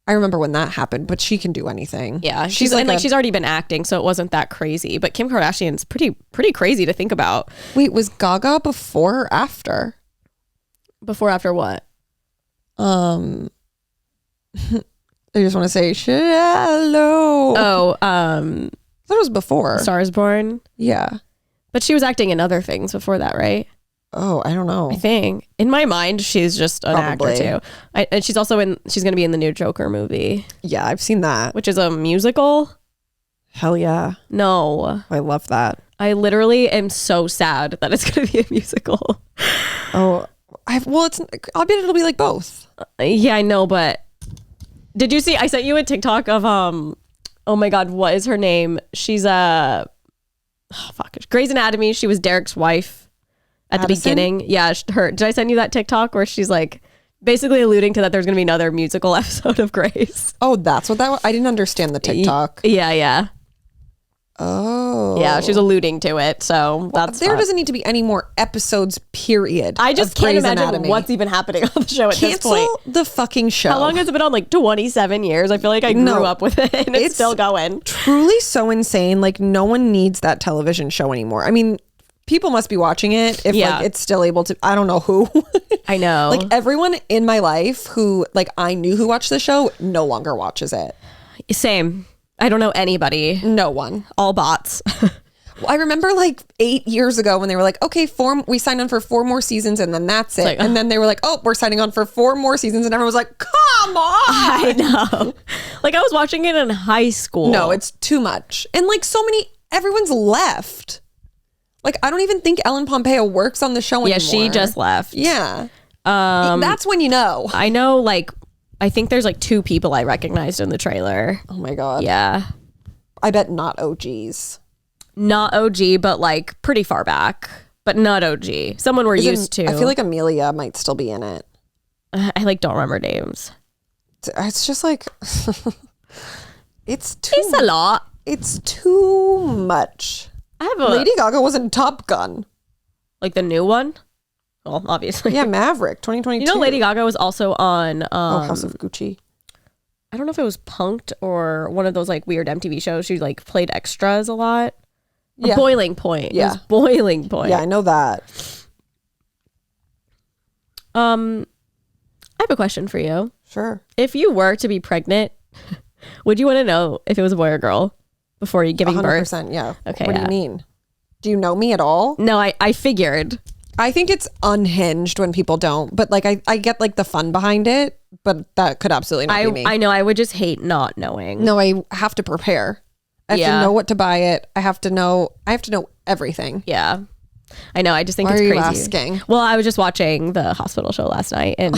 I remember when that happened, but she can do anything. Yeah, she's already been acting, so it wasn't that crazy. But Kim Kardashian's pretty crazy to think about. Wait, was Gaga before or after? Before, after what? I just want to say shallow. Oh, that was before. Star is Born. Yeah, but she was acting in other things before that, right? Oh, I don't know. I think in my mind she's just an actor too. And she's also she's going to be in the new Joker movie. Yeah, I've seen that. Which is a musical. Hell yeah. No. I love that. I literally am so sad that it's going to be a musical. Oh, I'll bet it'll be like both. Yeah, I know, but did you see, I sent you a TikTok of, oh my God, what is her name? She's Grey's Anatomy. She was Derek's wife. At the beginning, yeah, did I send you that TikTok where she's like basically alluding to that there's going to be another musical episode of Grace. Oh, that's what that was? I didn't understand the TikTok. Yeah. Oh. Yeah, she was alluding to it. So that's there doesn't need to be any more episodes, period. I just can't Grey's imagine Anatomy. what's even happening on the show at this point. Cancel the fucking show. How long has it been on? Like 27 years. I feel like I grew up with it and it's still going. Truly so insane. Like no one needs that television show anymore. I mean, people must be watching it if like it's still able to. I don't know who. I know. Like everyone in my life who like I knew who watched the show no longer watches it. Same. I don't know anybody. No one. All bots. I remember like 8 years ago when they were like, okay, we signed on for 4 more seasons and then that's it. Like, and then they were like, oh, we're signing on for 4 more seasons. And everyone was like, come on. I know. Like I was watching it in high school. No, it's too much. And like everyone's left. Like, I don't even think Ellen Pompeo works on the show anymore. Yeah, she just left. Yeah. That's when you know. I know, like, I think there's like 2 people I recognized in the trailer. Oh my God. Yeah. I bet not OGs. Not OG, but like pretty far back. But not OG. Someone we're used to. I feel like Amelia might still be in it. I like don't remember names. It's just like, it's a lot. It's too much. I have Lady Gaga was in Top Gun. Like the new one? Well, obviously. Yeah, Maverick, 2022. You know, Lady Gaga was also on House of Gucci. I don't know if it was Punk'd or one of those like weird MTV shows. She like played extras a lot. Yeah. Boiling Point. Yeah. It was Boiling Point. Yeah, I know that. I have a question for you. Sure. If you were to be pregnant, would you want to know if it was a boy or girl before you giving 100%, birth? yeah. Okay. What do you mean? Do you know me at all? No, I figured. I think it's unhinged when people don't, but like I get like the fun behind it, but that could absolutely not be me. I know. I would just hate not knowing. No, I have to prepare. I have to know what to buy it. I have to know everything. Yeah. I know. I just think Why it's are you crazy. asking? Well, I was just watching the hospital show last night and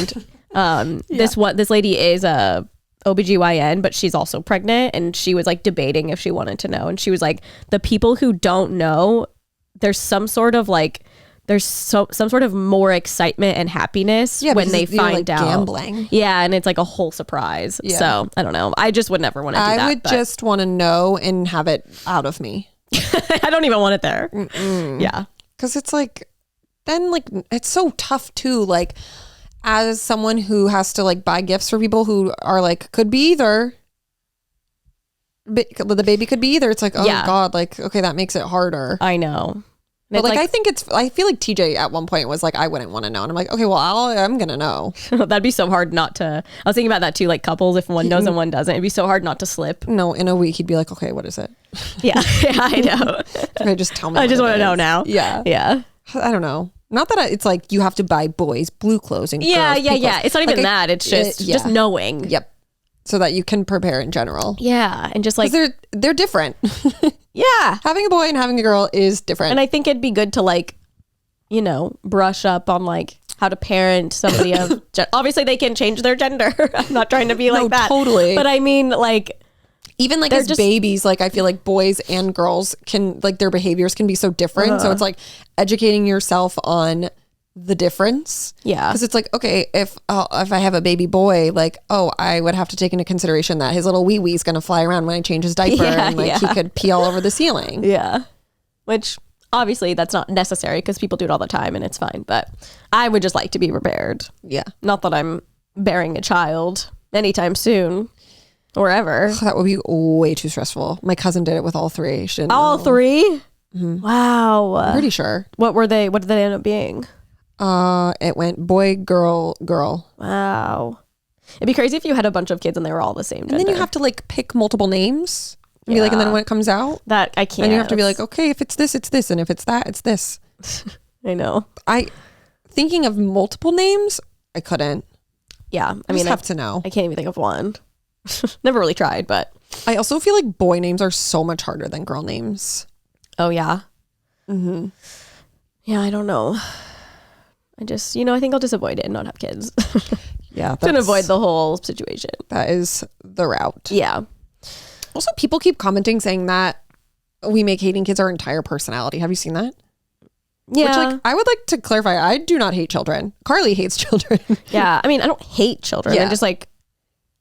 this lady is a OBGYN, but she's also pregnant and she was like debating if she wanted to know. And she was like, the people who don't know, there's some sort of like, there's some sort of more excitement and happiness when they find like out. Gambling. Yeah, and it's like a whole surprise. Yeah. So I don't know. I just would never want to do that. I would just want to know and have it out of me. I don't even want it there. Yeah. Because it's like, then like, it's so tough too. Like, as someone who has to like buy gifts for people who are like, could be either. The baby could be either. It's like, oh God, like, okay, that makes it harder. I know. But like, I feel like TJ at one point was like, I wouldn't want to know. And I'm like, okay, well, I'm going to know. That'd be so hard not to. I was thinking about that too, like couples, if one knows and one doesn't, it'd be so hard not to slip. No, in a week, he'd be like, okay, what is it? Yeah, I know. Okay, just tell me. I just want to know now. Yeah. Yeah. I don't know. Not that it's like you have to buy boys blue clothes and Yeah, girls yeah, blue yeah. clothes. It's not even that. It's just knowing. Yep. So that you can prepare in general. Yeah. And just like. They're different. Yeah. Having a boy and having a girl is different. And I think it'd be good to like, you know, brush up on like how to parent somebody of obviously they can change their gender. I'm not trying to be like that. Totally. But I mean like even like as babies, like I feel like boys and girls can like their behaviors can be so different. So it's like educating yourself on the difference. Yeah. Because it's like, okay, if I have a baby boy, like, oh, I would have to take into consideration that his little wee is going to fly around when I change his diaper and like he could pee all over the ceiling. Yeah. Which obviously that's not necessary because people do it all the time and it's fine. But I would just like to be prepared. Yeah. Not that I'm bearing a child anytime soon or ever. That would be way too stressful. My cousin did it with all 3. She didn't All know. 3? Mm-hmm. Wow. I'm pretty sure. What were they? What did they end up being? It went boy, girl, girl. Wow. It'd be crazy if you had a bunch of kids and they were all the same gender. And then you have to like pick multiple names. And be like, and then when it comes out, that I can't. And you have to be like, okay, if it's this, it's this, and if it's that, it's this. I know. Thinking of multiple names, I couldn't. Yeah, I mean, I have to know. I can't even think of one. Never really tried, but I also feel like boy names are so much harder than girl names. Oh yeah. Mm-hmm. Yeah, I don't know. I just, I think I'll just avoid it and not have kids. Yeah, to avoid the whole situation. That is the route. Yeah. Also, people keep commenting saying that we make hating kids our entire personality. Have you seen that? Yeah. Which, like, I would like to clarify, I do not hate children. Carly hates children. Yeah. I mean, I don't hate children. Yeah. I'm just like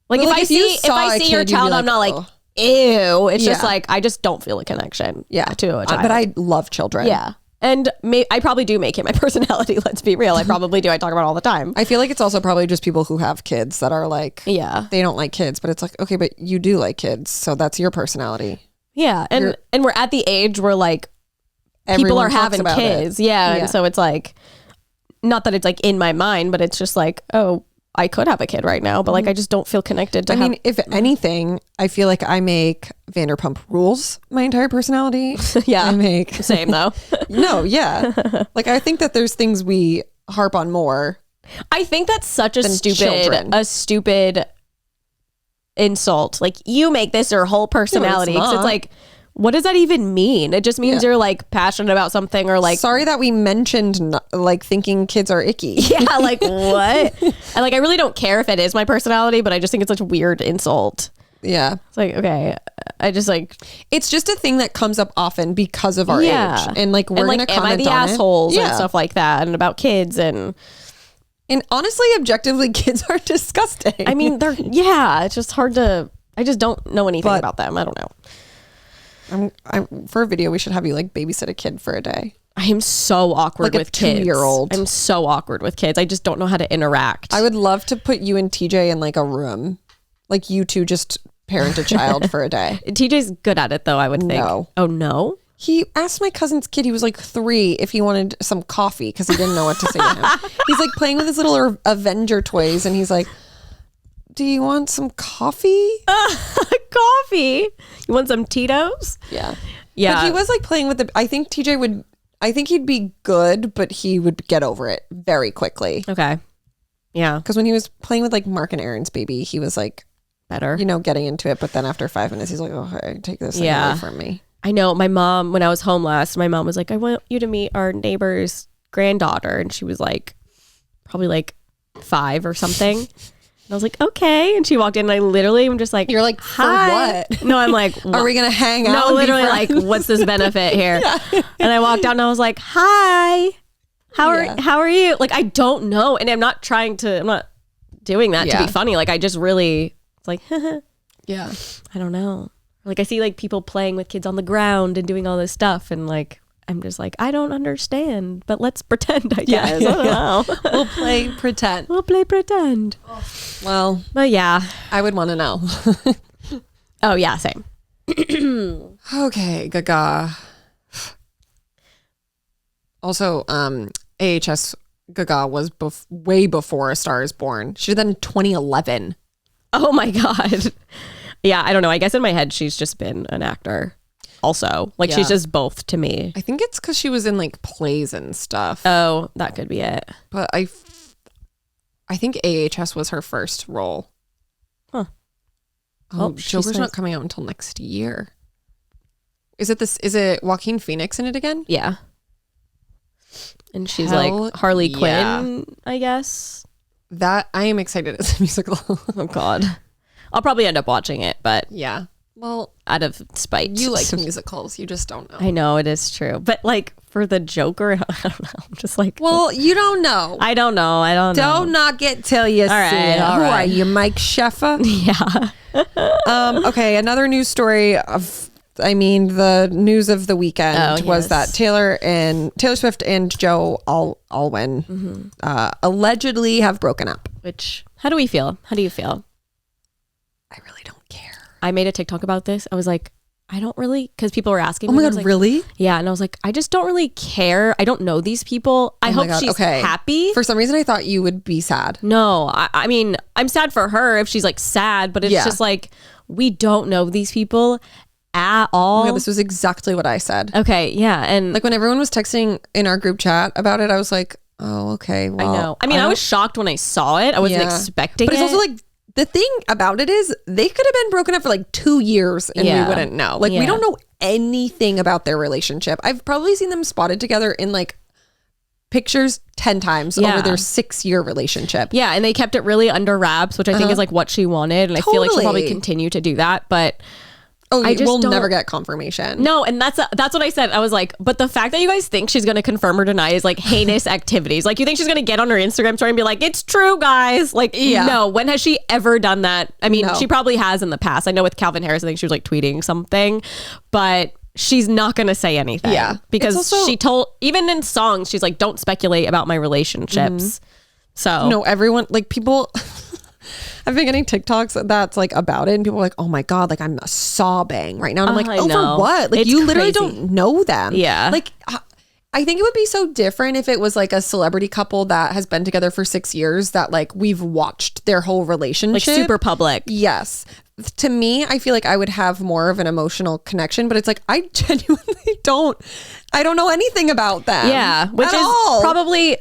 But, if like, I if you see saw a your kid, you'd child, be I'm not like, "Ugh." ew. It's just Yeah. like, I just don't feel a connection to a child. But I love children. yeah. And I probably do make it my personality. Let's be real. I probably do. I talk about it all the time. I feel like it's also probably just people who have kids that are like, Yeah. they don't like kids, but it's like, okay, but you do like kids. So that's your personality. Yeah. And we're at the age where like people Everyone are talks having about kids. it. Yeah. Yeah. And so it's like, not that it's like in my mind, but it's just like, oh, I could have a kid right now, but like I just don't feel connected to I mean, if anything, I feel like I make Vanderpump Rules my entire personality. Yeah. I make same though. no, yeah. Like I think that there's things we harp on more. I think that's such a children. stupid insult. Like you make this your whole personality. 'Cause it's not. like, what does that even mean? It just means you're like passionate about something or like, Sorry that we mentioned like thinking kids are icky. yeah, like what? And like, I really don't care if it is my personality, but I just think it's such a weird insult. Yeah. It's like, okay, I just like, It's just a thing that comes up often because of our age. And like we're and going like, to am I comment the on assholes it. and stuff like that, and about kids and. And honestly, objectively, kids are disgusting. I mean, it's just hard to. I just don't know anything about them. I don't know. For a video, we should have you like babysit a kid for a day. I am so awkward Like a with kids. 2-year-old. I'm so awkward with kids. I just don't know how to interact. I would love to put you and TJ in like a room. Like you two just parent a child for a day. TJ's good at it though, I would think. No. Oh no? He asked my cousin's kid, he was like 3, if he wanted some coffee because he didn't know what to say to him. He's like playing with his little Avenger toys and he's like, do you want some coffee? Coffee. You want some Tito's? Yeah. Yeah. But he was like playing with the, I think he'd be good, but he would get over it very quickly. Okay. Yeah. Because when he was playing with like Mark and Aaron's baby, he was like, Better. getting into it. But then after 5 minutes, he's like, oh, hey, take this thing away from me. I know my mom, when I was home last, my mom was like, I want you to meet our neighbor's granddaughter. And she was like, probably like 5 or something. And I was like, okay. And she walked in and I literally am just like, You're like, for hi. what? No, I'm like, Are we going to hang out? no, literally like, what's this benefit here? And I walked out and I was like, hi, how are you? Like, I don't know. And I'm not doing that to be funny. Like, I just really, it's like, Yeah. I don't know. Like I see like people playing with kids on the ground and doing all this stuff. And like, I'm just like, I don't understand, but let's pretend, I guess. I don't know. We'll play pretend. We'll play pretend. Well, But yeah. I would want to know. Oh yeah, same. Okay, Gaga. Also, AHS Gaga was way before A Star Is Born. She did that in 2011. Oh my God. Yeah, I don't know. I guess in my head, she's just been an actor also. Like she's just both to me. I think it's because she was in like plays and stuff. Oh, that could be it. But I think AHS was her first role. Huh. Oh, she Joker's says- not coming out until next year. Is it Joaquin Phoenix in it again? Yeah. And she's Hell like Harley yeah. Quinn, I guess. That I am excited as a musical. Oh God. I'll probably end up watching it, but Yeah. Well, out of spite. you like musicals. You just don't know. I know it is true. But like for the Joker, I don't know. I'm just like, Well, you don't know. I don't know. Don't knock it till you see right, it. all Who right. are you, Mike Sheffer? Yeah. Okay, another news story the news of the weekend was that Taylor Swift and Joe Alwyn allegedly have broken up. Which, how do we feel? How do you feel? I really don't care. I made a TikTok about this. I was like, I don't really, because people were asking Oh me. my and I God, was like, really? Yeah. And I was like, I just don't really care. I don't know these people. I Oh my hope God, she's happy. For some reason, I thought you would be sad. No, I mean, I'm sad for her if she's like sad, but it's just like, we don't know these people at all. Oh my God, this was exactly what I said. Okay. Yeah. And Like when everyone was texting in our group chat about it, I was like, oh, okay. Well, I know. I mean, I was shocked when I saw it. I wasn't expecting But it. it's also like, the thing about it is they could have been broken up for like 2 years and we wouldn't know. Like we don't know anything about their relationship. I've probably seen them spotted together in like pictures 10 times over their 6-year relationship. Yeah, and they kept it really under wraps, which I think is like what she wanted. And I feel like she'll probably Totally. continue to do that. But Oh, I just we'll don't- never get confirmation. No, and that's what I said. I was like, but the fact that you guys think she's going to confirm or deny is like heinous activities. Like, you think she's going to get on her Instagram story and be like, it's true, guys. Like, no, when has she ever done that? I mean, she probably has in the past. I know with Calvin Harris, I think she was like tweeting something, but she's not going to say anything. Yeah. Because Also, she told, even in songs, she's like, don't speculate about my relationships. So, no, everyone, like people, I've been getting TikToks that's like about it, and people are like, oh my God, like I'm sobbing right now. And I'm like, I over know. what? Like, It's you literally crazy. don't know them. Yeah. Like, I think it would be so different if it was like a celebrity couple that has been together for 6 years that like we've watched their whole relationship. like super public. Yes. To me, I feel like I would have more of an emotional connection, but it's like I genuinely don't know anything about them. Yeah, which at is all. probably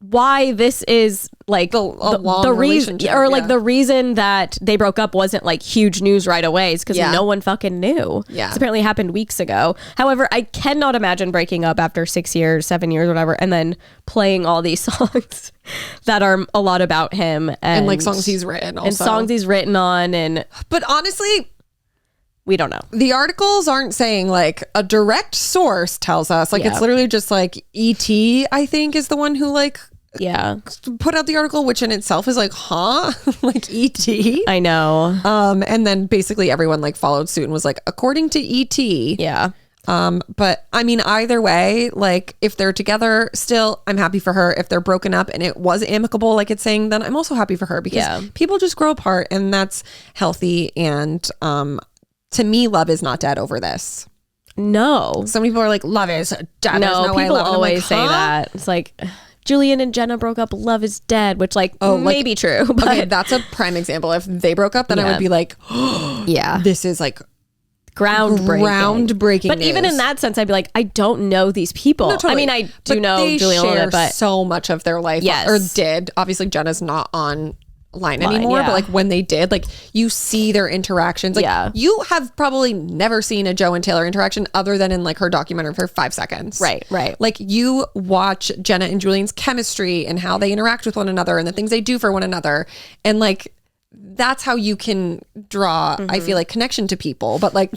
why this is like A long the reason, relationship, or like yeah. the reason that they broke up wasn't like huge news right away, is because Yeah. no one fucking knew. Yeah. This apparently happened weeks ago. However, I cannot imagine breaking up after 6 years, 7 years, whatever, and then playing all these songs that are a lot about him and like songs he's written also. and songs he's written on, and But honestly, we don't know. the articles aren't saying like a direct source tells us. Like Yeah. it's literally just like E.T. I think is the one who like Yeah, put out the article, which in itself is like, huh? Like E.T. I know. And then basically everyone like followed suit and was like, according to E.T. Yeah. But I mean, either way, like if they're together still, I'm happy for her. If they're broken up and it was amicable, like it's saying, then I'm also happy for her, because Yeah. people just grow apart and that's healthy. And to me, love is not dead over this. No. Some people are like, love is dead. There's No, way people love. And I'm always like, say huh? that. It's like Julian and Jenna broke up, love is dead, which like may be true. But Okay, that's a prime example. If they broke up, then I Yeah. would be like, yeah, this is like groundbreaking. But news. even in that sense, I'd be like, I don't know these people. No, totally. I mean, I do But know they Julian a little share bit, but so much of their life, Yes. or did. Obviously, Jenna's not on line anymore, yeah. but like when they did, like you see their interactions. Like Yeah. you have probably never seen a Joe and Taylor interaction other than in like her documentary for 5 seconds. Right. Like you watch Jenna and Julian's chemistry and how they interact with one another and the things they do for one another, and like that's how you can draw, I feel like, connection to people. But like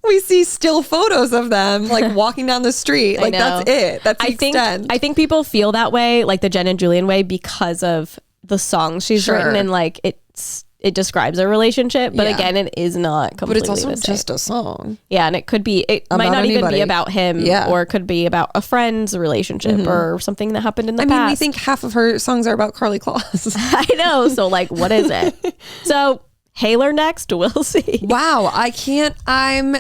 we see still photos of them like walking down the street. Like that's it. That's the extent. I think people feel that way, like the Jen and Julian way, because of the songs she's Sure. written, and like it describes a relationship, but Yeah. again, it is not but completely it's also the same. just a song. Yeah, and it could be, it might About not even anybody. be about him, Yeah. or it could be about a friend's relationship or something that happened in the I past. mean, we think half of her songs are about Carly Claus. I know. So like, what is it? So Haler next, we'll see. Wow, I'm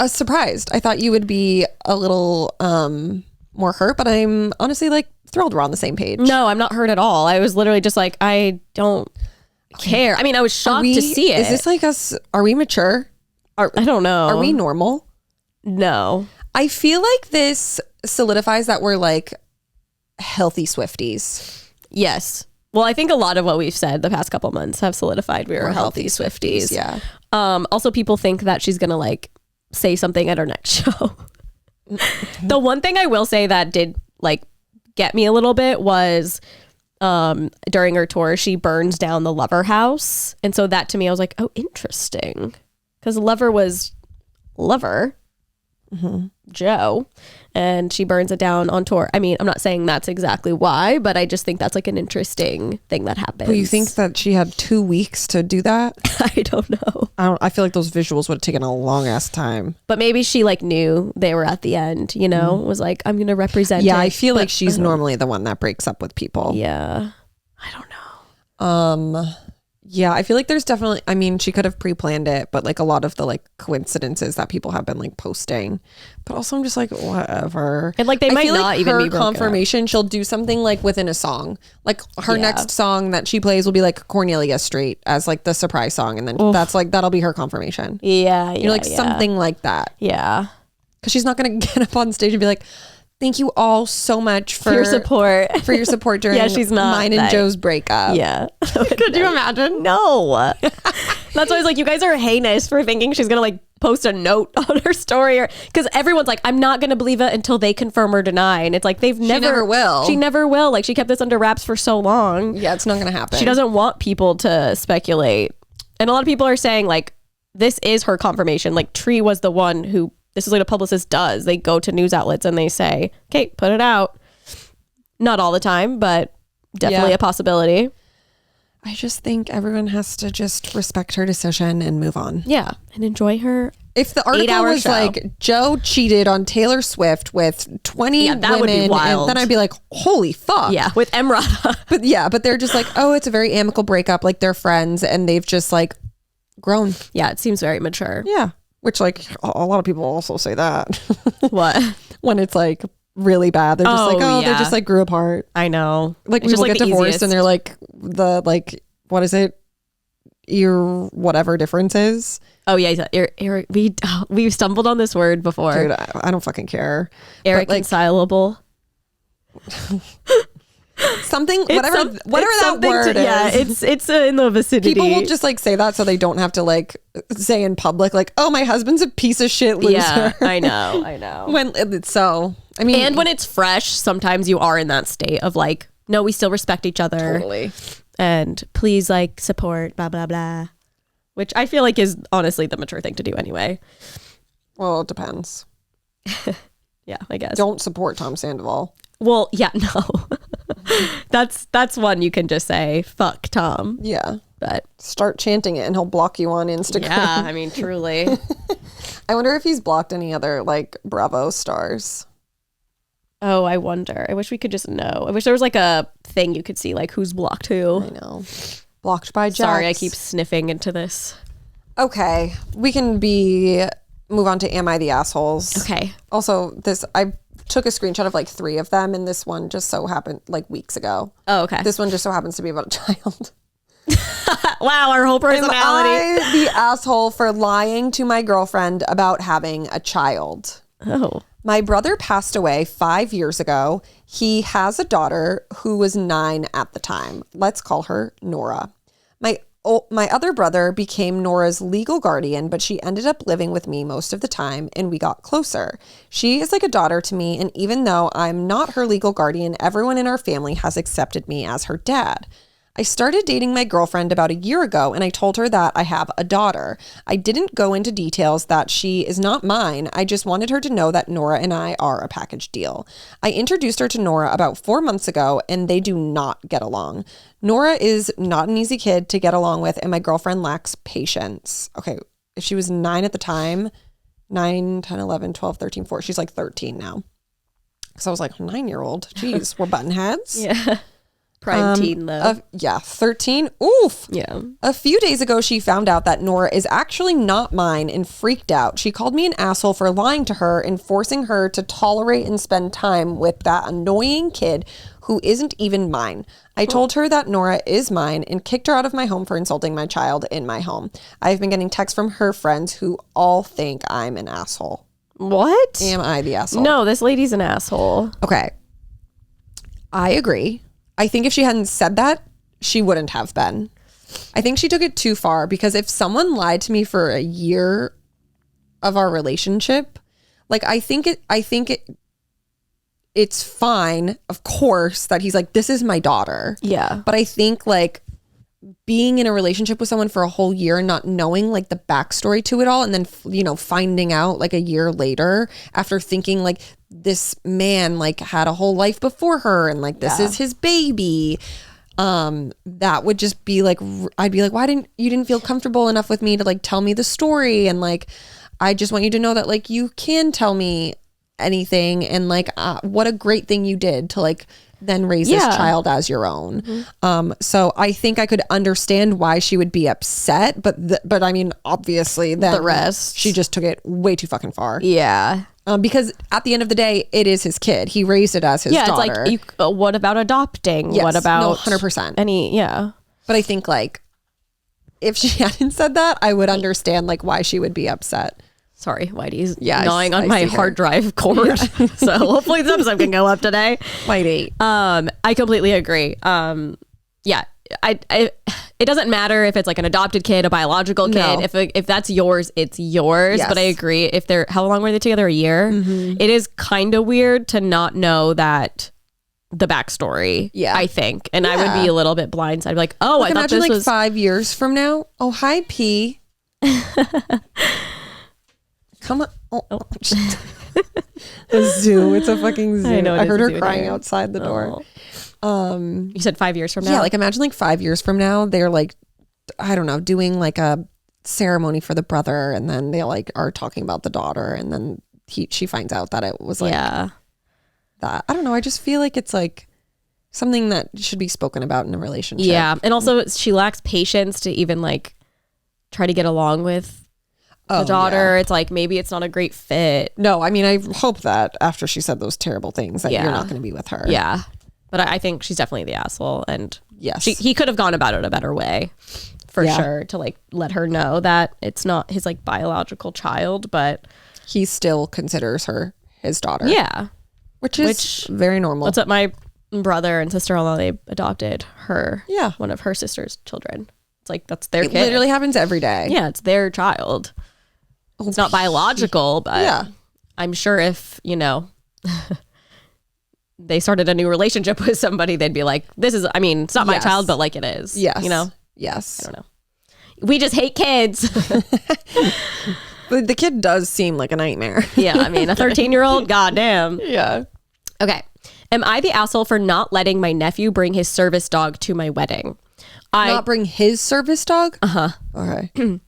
surprised. I thought you would be a little more hurt, but I'm honestly like thrilled we're on the same page. No, I'm not hurt at all. I was literally just like, I don't care. I mean, I was shocked to see it. Is this like us? Are we mature? I don't know. Are we normal? No. I feel like this solidifies that we're like healthy Swifties. Yes. Well, I think a lot of what we've said the past couple months have solidified we're healthy Swifties. Yeah. Also, people think that she's gonna like say something at her next show. The one thing I will say that did like get me a little bit was during her tour, she burns down the Lover house, and so that to me, I was like, oh, interesting, because Lover was Lover, Joe, and she burns it down on tour. I mean, I'm not saying that's exactly why, but I just think that's like an interesting thing that happens. But you think that she had 2 weeks to do that? I don't know. I feel like those visuals would have taken a long ass time. But maybe she like knew they were at the end, you know, was like, I'm going to represent Yeah, it. I feel But like she's normally the one that breaks up with people. Yeah. I don't know. Yeah, I feel like there's definitely, I mean, she could have pre-planned it, but like a lot of the like coincidences that people have been like posting. But also I'm just like, whatever. And like they I might feel not like even her be broken up. confirmation, she'll do something like within a song. Like her Yeah. next song that she plays will be like Cornelia Street as like the surprise song. And then that's like, that'll be her confirmation. Yeah. You know, like something like that. Yeah. Because she's not going to get up on stage and be like, thank you all so much for your support. For your support during Yeah, she's not mine and that- Joe's breakup. Yeah. Could you imagine? No. That's why I was like, you guys are heinous for thinking she's going to like post a note on her story, or because everyone's like, I'm not going to believe it until they confirm or deny. And it's like, they've never will. She never will. Like she kept this under wraps for so long. Yeah, it's not going to happen. She doesn't want people to speculate. And a lot of people are saying like, this is her confirmation. Like Tree was the one who, this is what a publicist does. They go to news outlets and they say, okay, put it out. Not all the time, but definitely a possibility. I just think everyone has to just respect her decision and move on. Yeah. And enjoy her. If the article was show. like, Joe cheated on Taylor Swift with 20 that women, would be wild. then I'd be like, holy fuck. Yeah. With Emrata. But they're just like, oh, it's a very amicable breakup. Like they're friends and they've just like grown. Yeah. It seems very mature. Yeah. Which like a lot of people also say that. What? When it's like really bad. They're just they just like grew apart. I know. Like It's people just, get the divorced easiest. and they're like what is it? Your whatever difference is. Oh yeah, we stumbled on this word before. Dude, I don't fucking care. Irreconcilable. Something, whatever that word is. it's in the vicinity. People will just like say that so they don't have to like say in public like, oh, my husband's a piece of shit loser. Yeah, I know. When it's so, I mean, And when it's fresh, sometimes you are in that state of like, no, we still respect each other. totally. And please like support, blah, blah, blah. Which I feel like is honestly the mature thing to do anyway. Well, it depends. Yeah, I guess. Don't support Tom Sandoval. Well, yeah, no. That's one you can just say, fuck Tom. Yeah. But Start chanting it and he'll block you on Instagram. yeah, I mean, truly. I wonder if he's blocked any other like Bravo stars. Oh, I wonder. I wish we could just know. I wish there was like a thing you could see, like who's blocked who. I know. Blocked by Jax. Sorry, I keep sniffing into this. Okay. We can move on to Am I the Assholes? Okay. Also, I took a screenshot of like 3 of them, and this one just so happened like weeks ago. Oh, okay. This one just so happens to be about a child. Wow, our whole personality. Am I the asshole for lying to my girlfriend about having a child? Oh. My brother passed away 5 years ago. He has a daughter who was 9 at the time. Let's call her Nora. My other brother became Nora's legal guardian, but she ended up living with me most of the time, and we got closer. She is like a daughter to me, and even though I'm not her legal guardian, everyone in our family has accepted me as her dad. I started dating my girlfriend about a year ago, and I told her that I have a daughter. I didn't go into details that she is not mine. I just wanted her to know that Nora and I are a package deal. I introduced her to Nora about 4 months ago, and they do not get along. Nora is not an easy kid to get along with, and my girlfriend lacks patience. Okay, if she was 9 at the time, 9, 10, 11, 12, 13, 14, she's like 13 now. So I was like, 9-year-old. Jeez, we're button heads. Yeah. Prime teen though. 13. Oof. Yeah. A few days ago, she found out that Nora is actually not mine and freaked out. She called me an asshole for lying to her and forcing her to tolerate and spend time with that annoying kid who isn't even mine. I told her that Nora is mine and kicked her out of my home for insulting my child in my home. I've been getting texts from her friends who all think I'm an asshole. What? Am I the asshole? No, this lady's an asshole. Okay. I agree. I think if she hadn't said that, she wouldn't have been. I think she took it too far, because if someone lied to me for a year of our relationship, like it's fine, of course, that he's like, this is my daughter. Yeah. But I think like being in a relationship with someone for a whole year and not knowing like the backstory to it all, and then finding out like a year later after thinking like this man like had a whole life before her and like this is his baby, that would just be like, I'd be like, why didn't you feel comfortable enough with me to like tell me the story, and like I just want you to know that like you can tell me anything, and like what a great thing you did to like then raise this child as your own. Mm-hmm. So I think I could understand why she would be upset, but I mean, obviously then the rest, she just took it way too fucking far. Yeah. Because at the end of the day, it is his kid. He raised it as his daughter. It's like, what about adopting? Yes, what about no, 100%. Yeah. But I think like if she hadn't said that, I would understand like why she would be upset. Sorry, Whitey's gnawing on I my see her. hard drive cord. So hopefully this episode can go up today. Whitey. I completely agree. Yeah, it doesn't matter if it's like an adopted kid, a biological kid. No. If that's yours, it's yours. Yes. But I agree. If they're, how long were they together? A year. Mm-hmm. It is kind of weird to not know that the backstory. Yeah. I think, and I would be a little bit blindsided. Like, oh, Like, I thought imagine this like was 5 years from now. Oh, hi, P. Come on. Oh. A zoo. It's a fucking zoo. I heard her crying outside the door. You said 5 years from now? Yeah, like imagine like 5 years from now, they're like, I don't know, doing like a ceremony for the brother, and then they like are talking about the daughter, and then she finds out that it was like that. I don't know. I just feel like it's like something that should be spoken about in a relationship. Yeah. And also she lacks patience to even like try to get along with the daughter. It's like maybe it's not a great fit. No, I mean, I hope that after she said those terrible things that you're not going to be with her. Yeah. But I think she's definitely the asshole, and yes, he could have gone about it a better way for sure, to like let her know that it's not his like biological child, but he still considers her his daughter. Yeah. Which is very normal. That's what my brother and sister-in-law, they adopted her. Yeah. One of her sister's children. It's like, that's their kid. It literally happens every day. Yeah, it's their child. It's not biological, but I'm sure if, you know, they started a new relationship with somebody, they'd be like, this is, I mean, it's not my child, but like it is. Yes. You know? Yes. I don't know. We just hate kids. But the kid does seem like a nightmare. Yeah, I mean, a 13-year-old, goddamn. Yeah. Okay. Am I the asshole for not letting my nephew bring his service dog to my wedding? Not bring his service dog? Uh-huh. Okay.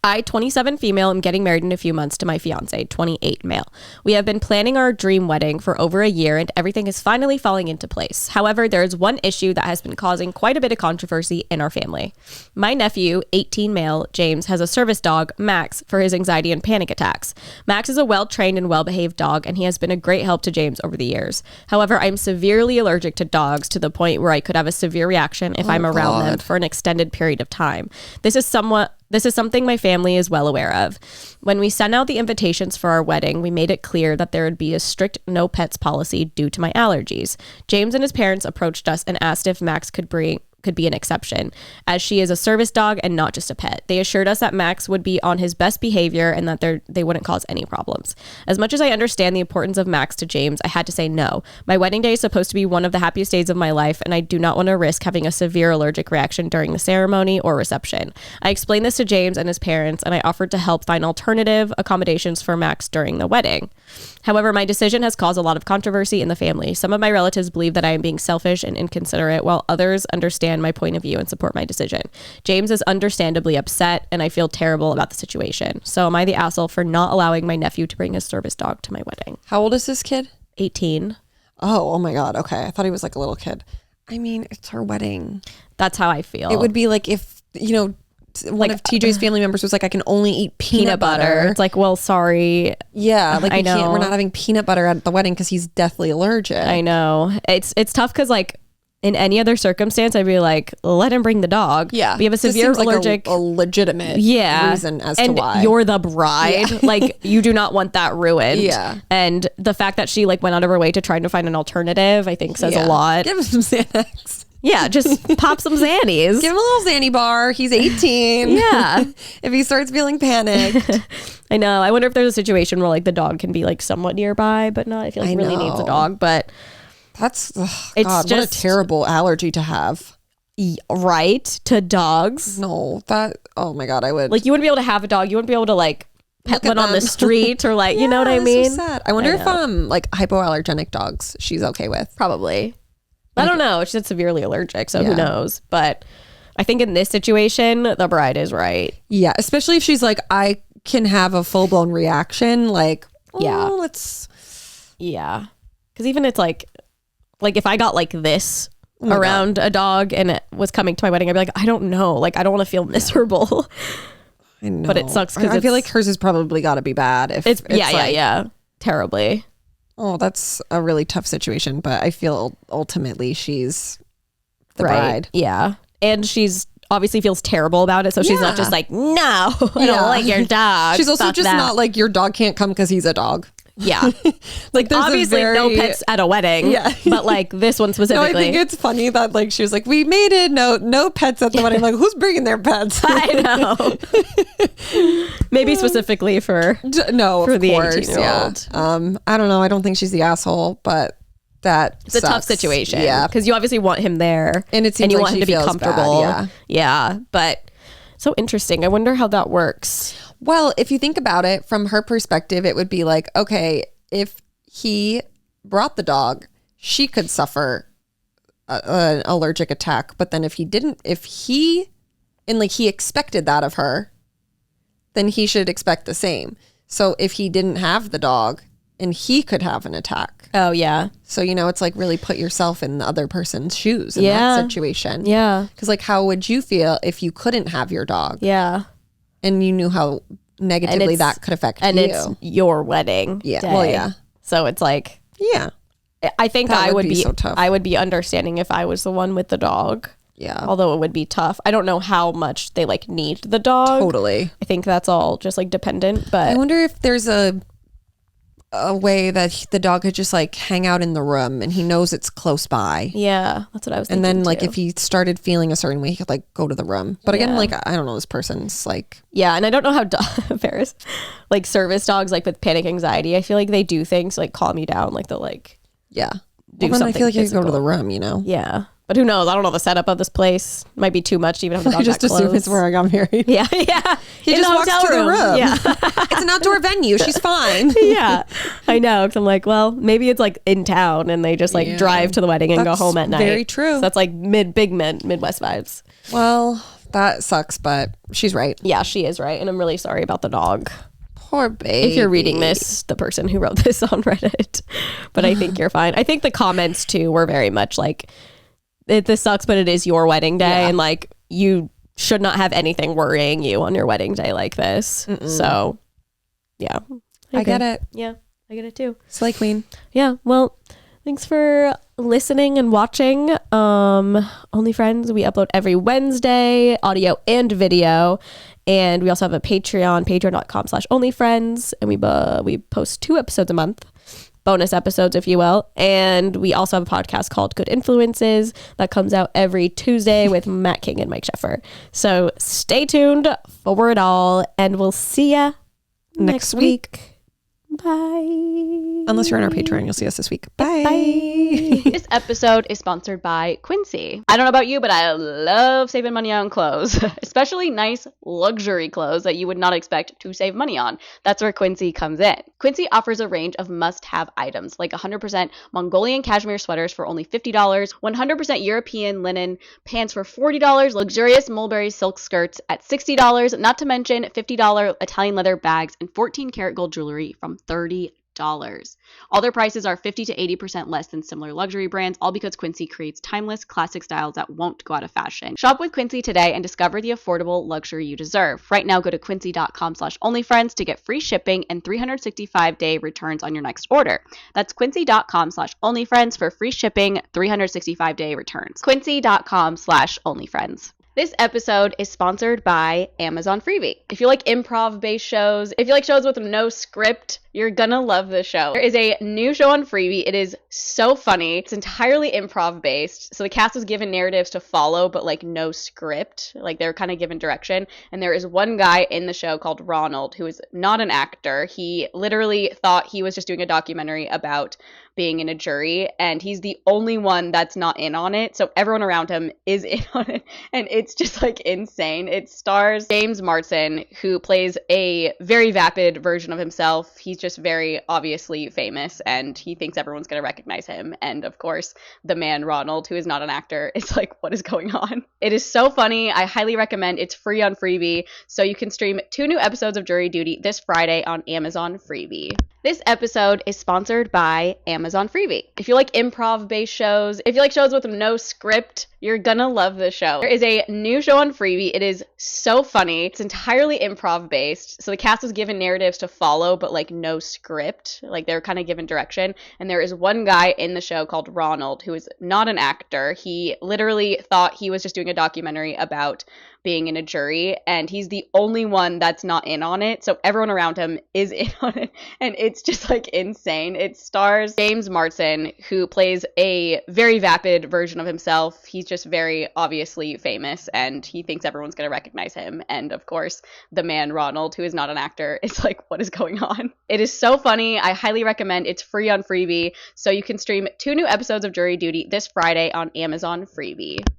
I, 27 female, am getting married in a few months to my fiance, 28 male. We have been planning our dream wedding for over a year, and everything is finally falling into place. However, there is one issue that has been causing quite a bit of controversy in our family. My nephew, 18 male, James, has a service dog, Max, for his anxiety and panic attacks. Max is a well-trained and well-behaved dog, and he has been a great help to James over the years. However, I'm severely allergic to dogs to the point where I could have a severe reaction if I'm around them for an extended period of time. This is something my family is well aware of. When we sent out the invitations for our wedding, we made it clear that there would be a strict no pets policy due to my allergies. James and his parents approached us and asked if Max could be an exception, as she is a service dog and not just a pet. They assured us that Max would be on his best behavior and that they wouldn't cause any problems. As much as I understand the importance of Max to James, I had to say no. My wedding day is supposed to be one of the happiest days of my life, and I do not want to risk having a severe allergic reaction during the ceremony or reception. I explained this to James and his parents, and I offered to help find alternative accommodations for Max during the wedding. However, my decision has caused a lot of controversy in the family. Some of my relatives believe that I am being selfish and inconsiderate, while others understand my point of view and support my decision. James is understandably upset, and I feel terrible about the situation. So am I the asshole for not allowing my nephew to bring his service dog to my wedding? How old is this kid? 18. Oh my God. Okay. I thought he was like a little kid. I mean, it's her wedding. That's how I feel. It would be like if, you know, one of TJ's family members was like, I can only eat peanut butter. It's like, well, sorry. Yeah, like I know. we're not having peanut butter at the wedding because he's deathly allergic. I know. It's tough because like in any other circumstance, I'd be like, let him bring the dog. Yeah. We have a severe allergic. Like a legitimate reason as to why. You're the bride. Yeah. Like you do not want that ruined. Yeah. And the fact that she like went out of her way to try to find an alternative, I think says a lot. Give him some Xanax. Yeah, just pop some Xannies. Give him a little Xanny bar. He's 18. Yeah. If he starts feeling panicked. I know. I wonder if there's a situation where like the dog can be like somewhat nearby, but not if he like really needs a dog. But that's, God, what a terrible allergy to have. Right? To dogs. No, oh my God, I would. Like you wouldn't be able to have a dog. You wouldn't be able to like pet one on the street or like, you know what I mean? So sad. I wonder if like hypoallergenic dogs she's okay with. Probably. I don't know. She's severely allergic, so who knows? But I think in this situation, the bride is right. Yeah, especially if she's like, I can have a full-blown reaction. Like, let's. Yeah. Because even it's like if I got like this around a dog and it was coming to my wedding, I'd be like, I don't know. Like, I don't want to feel miserable. I know. But it sucks because I feel like hers has probably got to be bad. If it's yeah. Terribly. Oh, that's a really tough situation, but I feel ultimately she's the bride. Yeah. And she's obviously feels terrible about it. So she's not just like, no, I don't like your dog. She's also just not like your dog can't come because he's a dog. Yeah. Like there's obviously no pets at a wedding. Yeah. But like this one specifically. No, I think it's funny that like she was like, we made it no pets at the wedding. Like who's bringing their pets? I know. Maybe specifically for the 18-year-old. Yeah. I don't know. I don't think she's the asshole, but it's a tough situation. Yeah. Because you obviously want him there. And it seems you like want him to be comfortable. Bad, yeah. But So interesting. I wonder how that works. Well, if you think about it from her perspective, it would be like, okay, if he brought the dog, she could suffer an allergic attack. But then if he expected that of her, then he should expect the same. So if he didn't have the dog and he could have an attack. Oh, yeah. So, it's like really put yourself in the other person's shoes in that situation. Yeah. Because like, how would you feel if you couldn't have your dog? Yeah. And you knew how negatively that could affect and you. And it's your wedding Yeah. day. Well, yeah. So it's like, yeah. I think That I would would be be so tough. I would be understanding if I was the one with the dog. Yeah. Although it would be tough. I don't know how much they like need the dog. Totally. I think that's all just like dependent. But I wonder if there's a way that the dog could just like hang out in the room and he knows it's close by. yeah, that's what I was thinking. And then like too. if he started feeling a certain way, he could like go to the room. But again, Yeah. like I don't know, this person's like, yeah, and I don't know how Ferris, like service dogs, like with panic anxiety, I feel like they do things to, like calm you down. Like they'll like yeah. do Well, then I something feel like you could go to physical. the room, Yeah. But who knows? I don't know the setup of this place. Might be too much to even have the dog I just that assume close. it's where I got married. Yeah, yeah. He In just the walks hotel to the room. Yeah. It's an outdoor venue. She's fine. Yeah, I know. Cause I'm like, well, maybe it's like in town and they just like Yeah. drive to the wedding and go That's home at night. very true. So that's like Midwest vibes. Well, that sucks, but she's right. Yeah, she is right. And I'm really sorry about the dog. Poor baby. If you're reading this, the person who wrote this on Reddit, but I think you're fine. I think the comments too were very much like, this sucks, but it is your wedding day. Yeah. And like, you should not have anything worrying you on your wedding day like this. So yeah, I get it. Yeah, I get it too. Slay queen. Yeah, well, thanks for listening and watching. Only Friends, we upload every Wednesday, audio and video. And we also have a Patreon, patreon.com/onlyfriends. And we post 2 episodes a month, bonus episodes, if you will. And we also have a podcast called Good Influences that comes out every Tuesday with Matt King and Mike Sheffer. So stay tuned for it all. And we'll see ya next week. Bye. Unless you're on our Patreon, you'll see us this week. Bye. This episode is sponsored by Quincy. I don't know about you, but I love saving money on clothes, especially nice luxury clothes that you would not expect to save money on. That's where Quincy comes in. Quincy offers a range of must-have items like 100% Mongolian cashmere sweaters for only $50, 100% European linen pants for $40, luxurious mulberry silk skirts at $60, not to mention $50 Italian leather bags and 14-karat gold jewelry from $30. All their prices are 50 to 80% less than similar luxury brands, all because Quincy creates timeless, classic styles that won't go out of fashion. Shop with Quincy today and discover the affordable luxury you deserve. Right now, go to quincy.com/onlyfriends to get free shipping and 365-day returns on your next order. That's quincy.com/onlyfriends for free shipping, 365-day returns. Quincy.com/onlyfriends. This episode is sponsored by Amazon Freebie. If you like improv-based shows, if you like shows with no script, you're gonna love this show. There is a new show on Freebie. It is so funny. It's entirely improv-based. So the cast was given narratives to follow, but like no script. Like they're kind of given direction. And there is one guy in the show called Ronald, who is not an actor. He literally thought he was just doing a documentary about being in a jury, and he's the only one that's not in on it. So everyone around him is in on it, and it's just like insane. It stars James Marsden, who plays a very vapid version of himself. He's just very obviously famous, and he thinks everyone's going to recognize him. And of course, the man Ronald, who is not an actor, is like, what is going on? It is so funny. I highly recommend. It's free on Freebie, so you can stream 2 new episodes of Jury Duty this Friday on Amazon Freebie. This episode is sponsored by Amazon Freebie. If you like improv-based shows, if you like shows with no script, you're gonna love this show. There is a new show on Freebie. It is so funny. It's entirely improv-based. So the cast was given narratives to follow, but like no script. Like they're kind of given direction. And there is one guy in the show called Ronald, who is not an actor. He literally thought he was just doing a documentary about being in a jury, and he's the only one that's not in on it. So everyone around him is in on it, and it's just like insane. It stars James Marsden, who plays a very vapid version of himself. He's just very obviously famous, and he thinks everyone's going to recognize him. And of course, the man Ronald, who is not an actor, is like, what is going on? It is so funny. I highly recommend. It's free on Freebie, so you can stream 2 new episodes of Jury Duty this Friday on Amazon Freebie.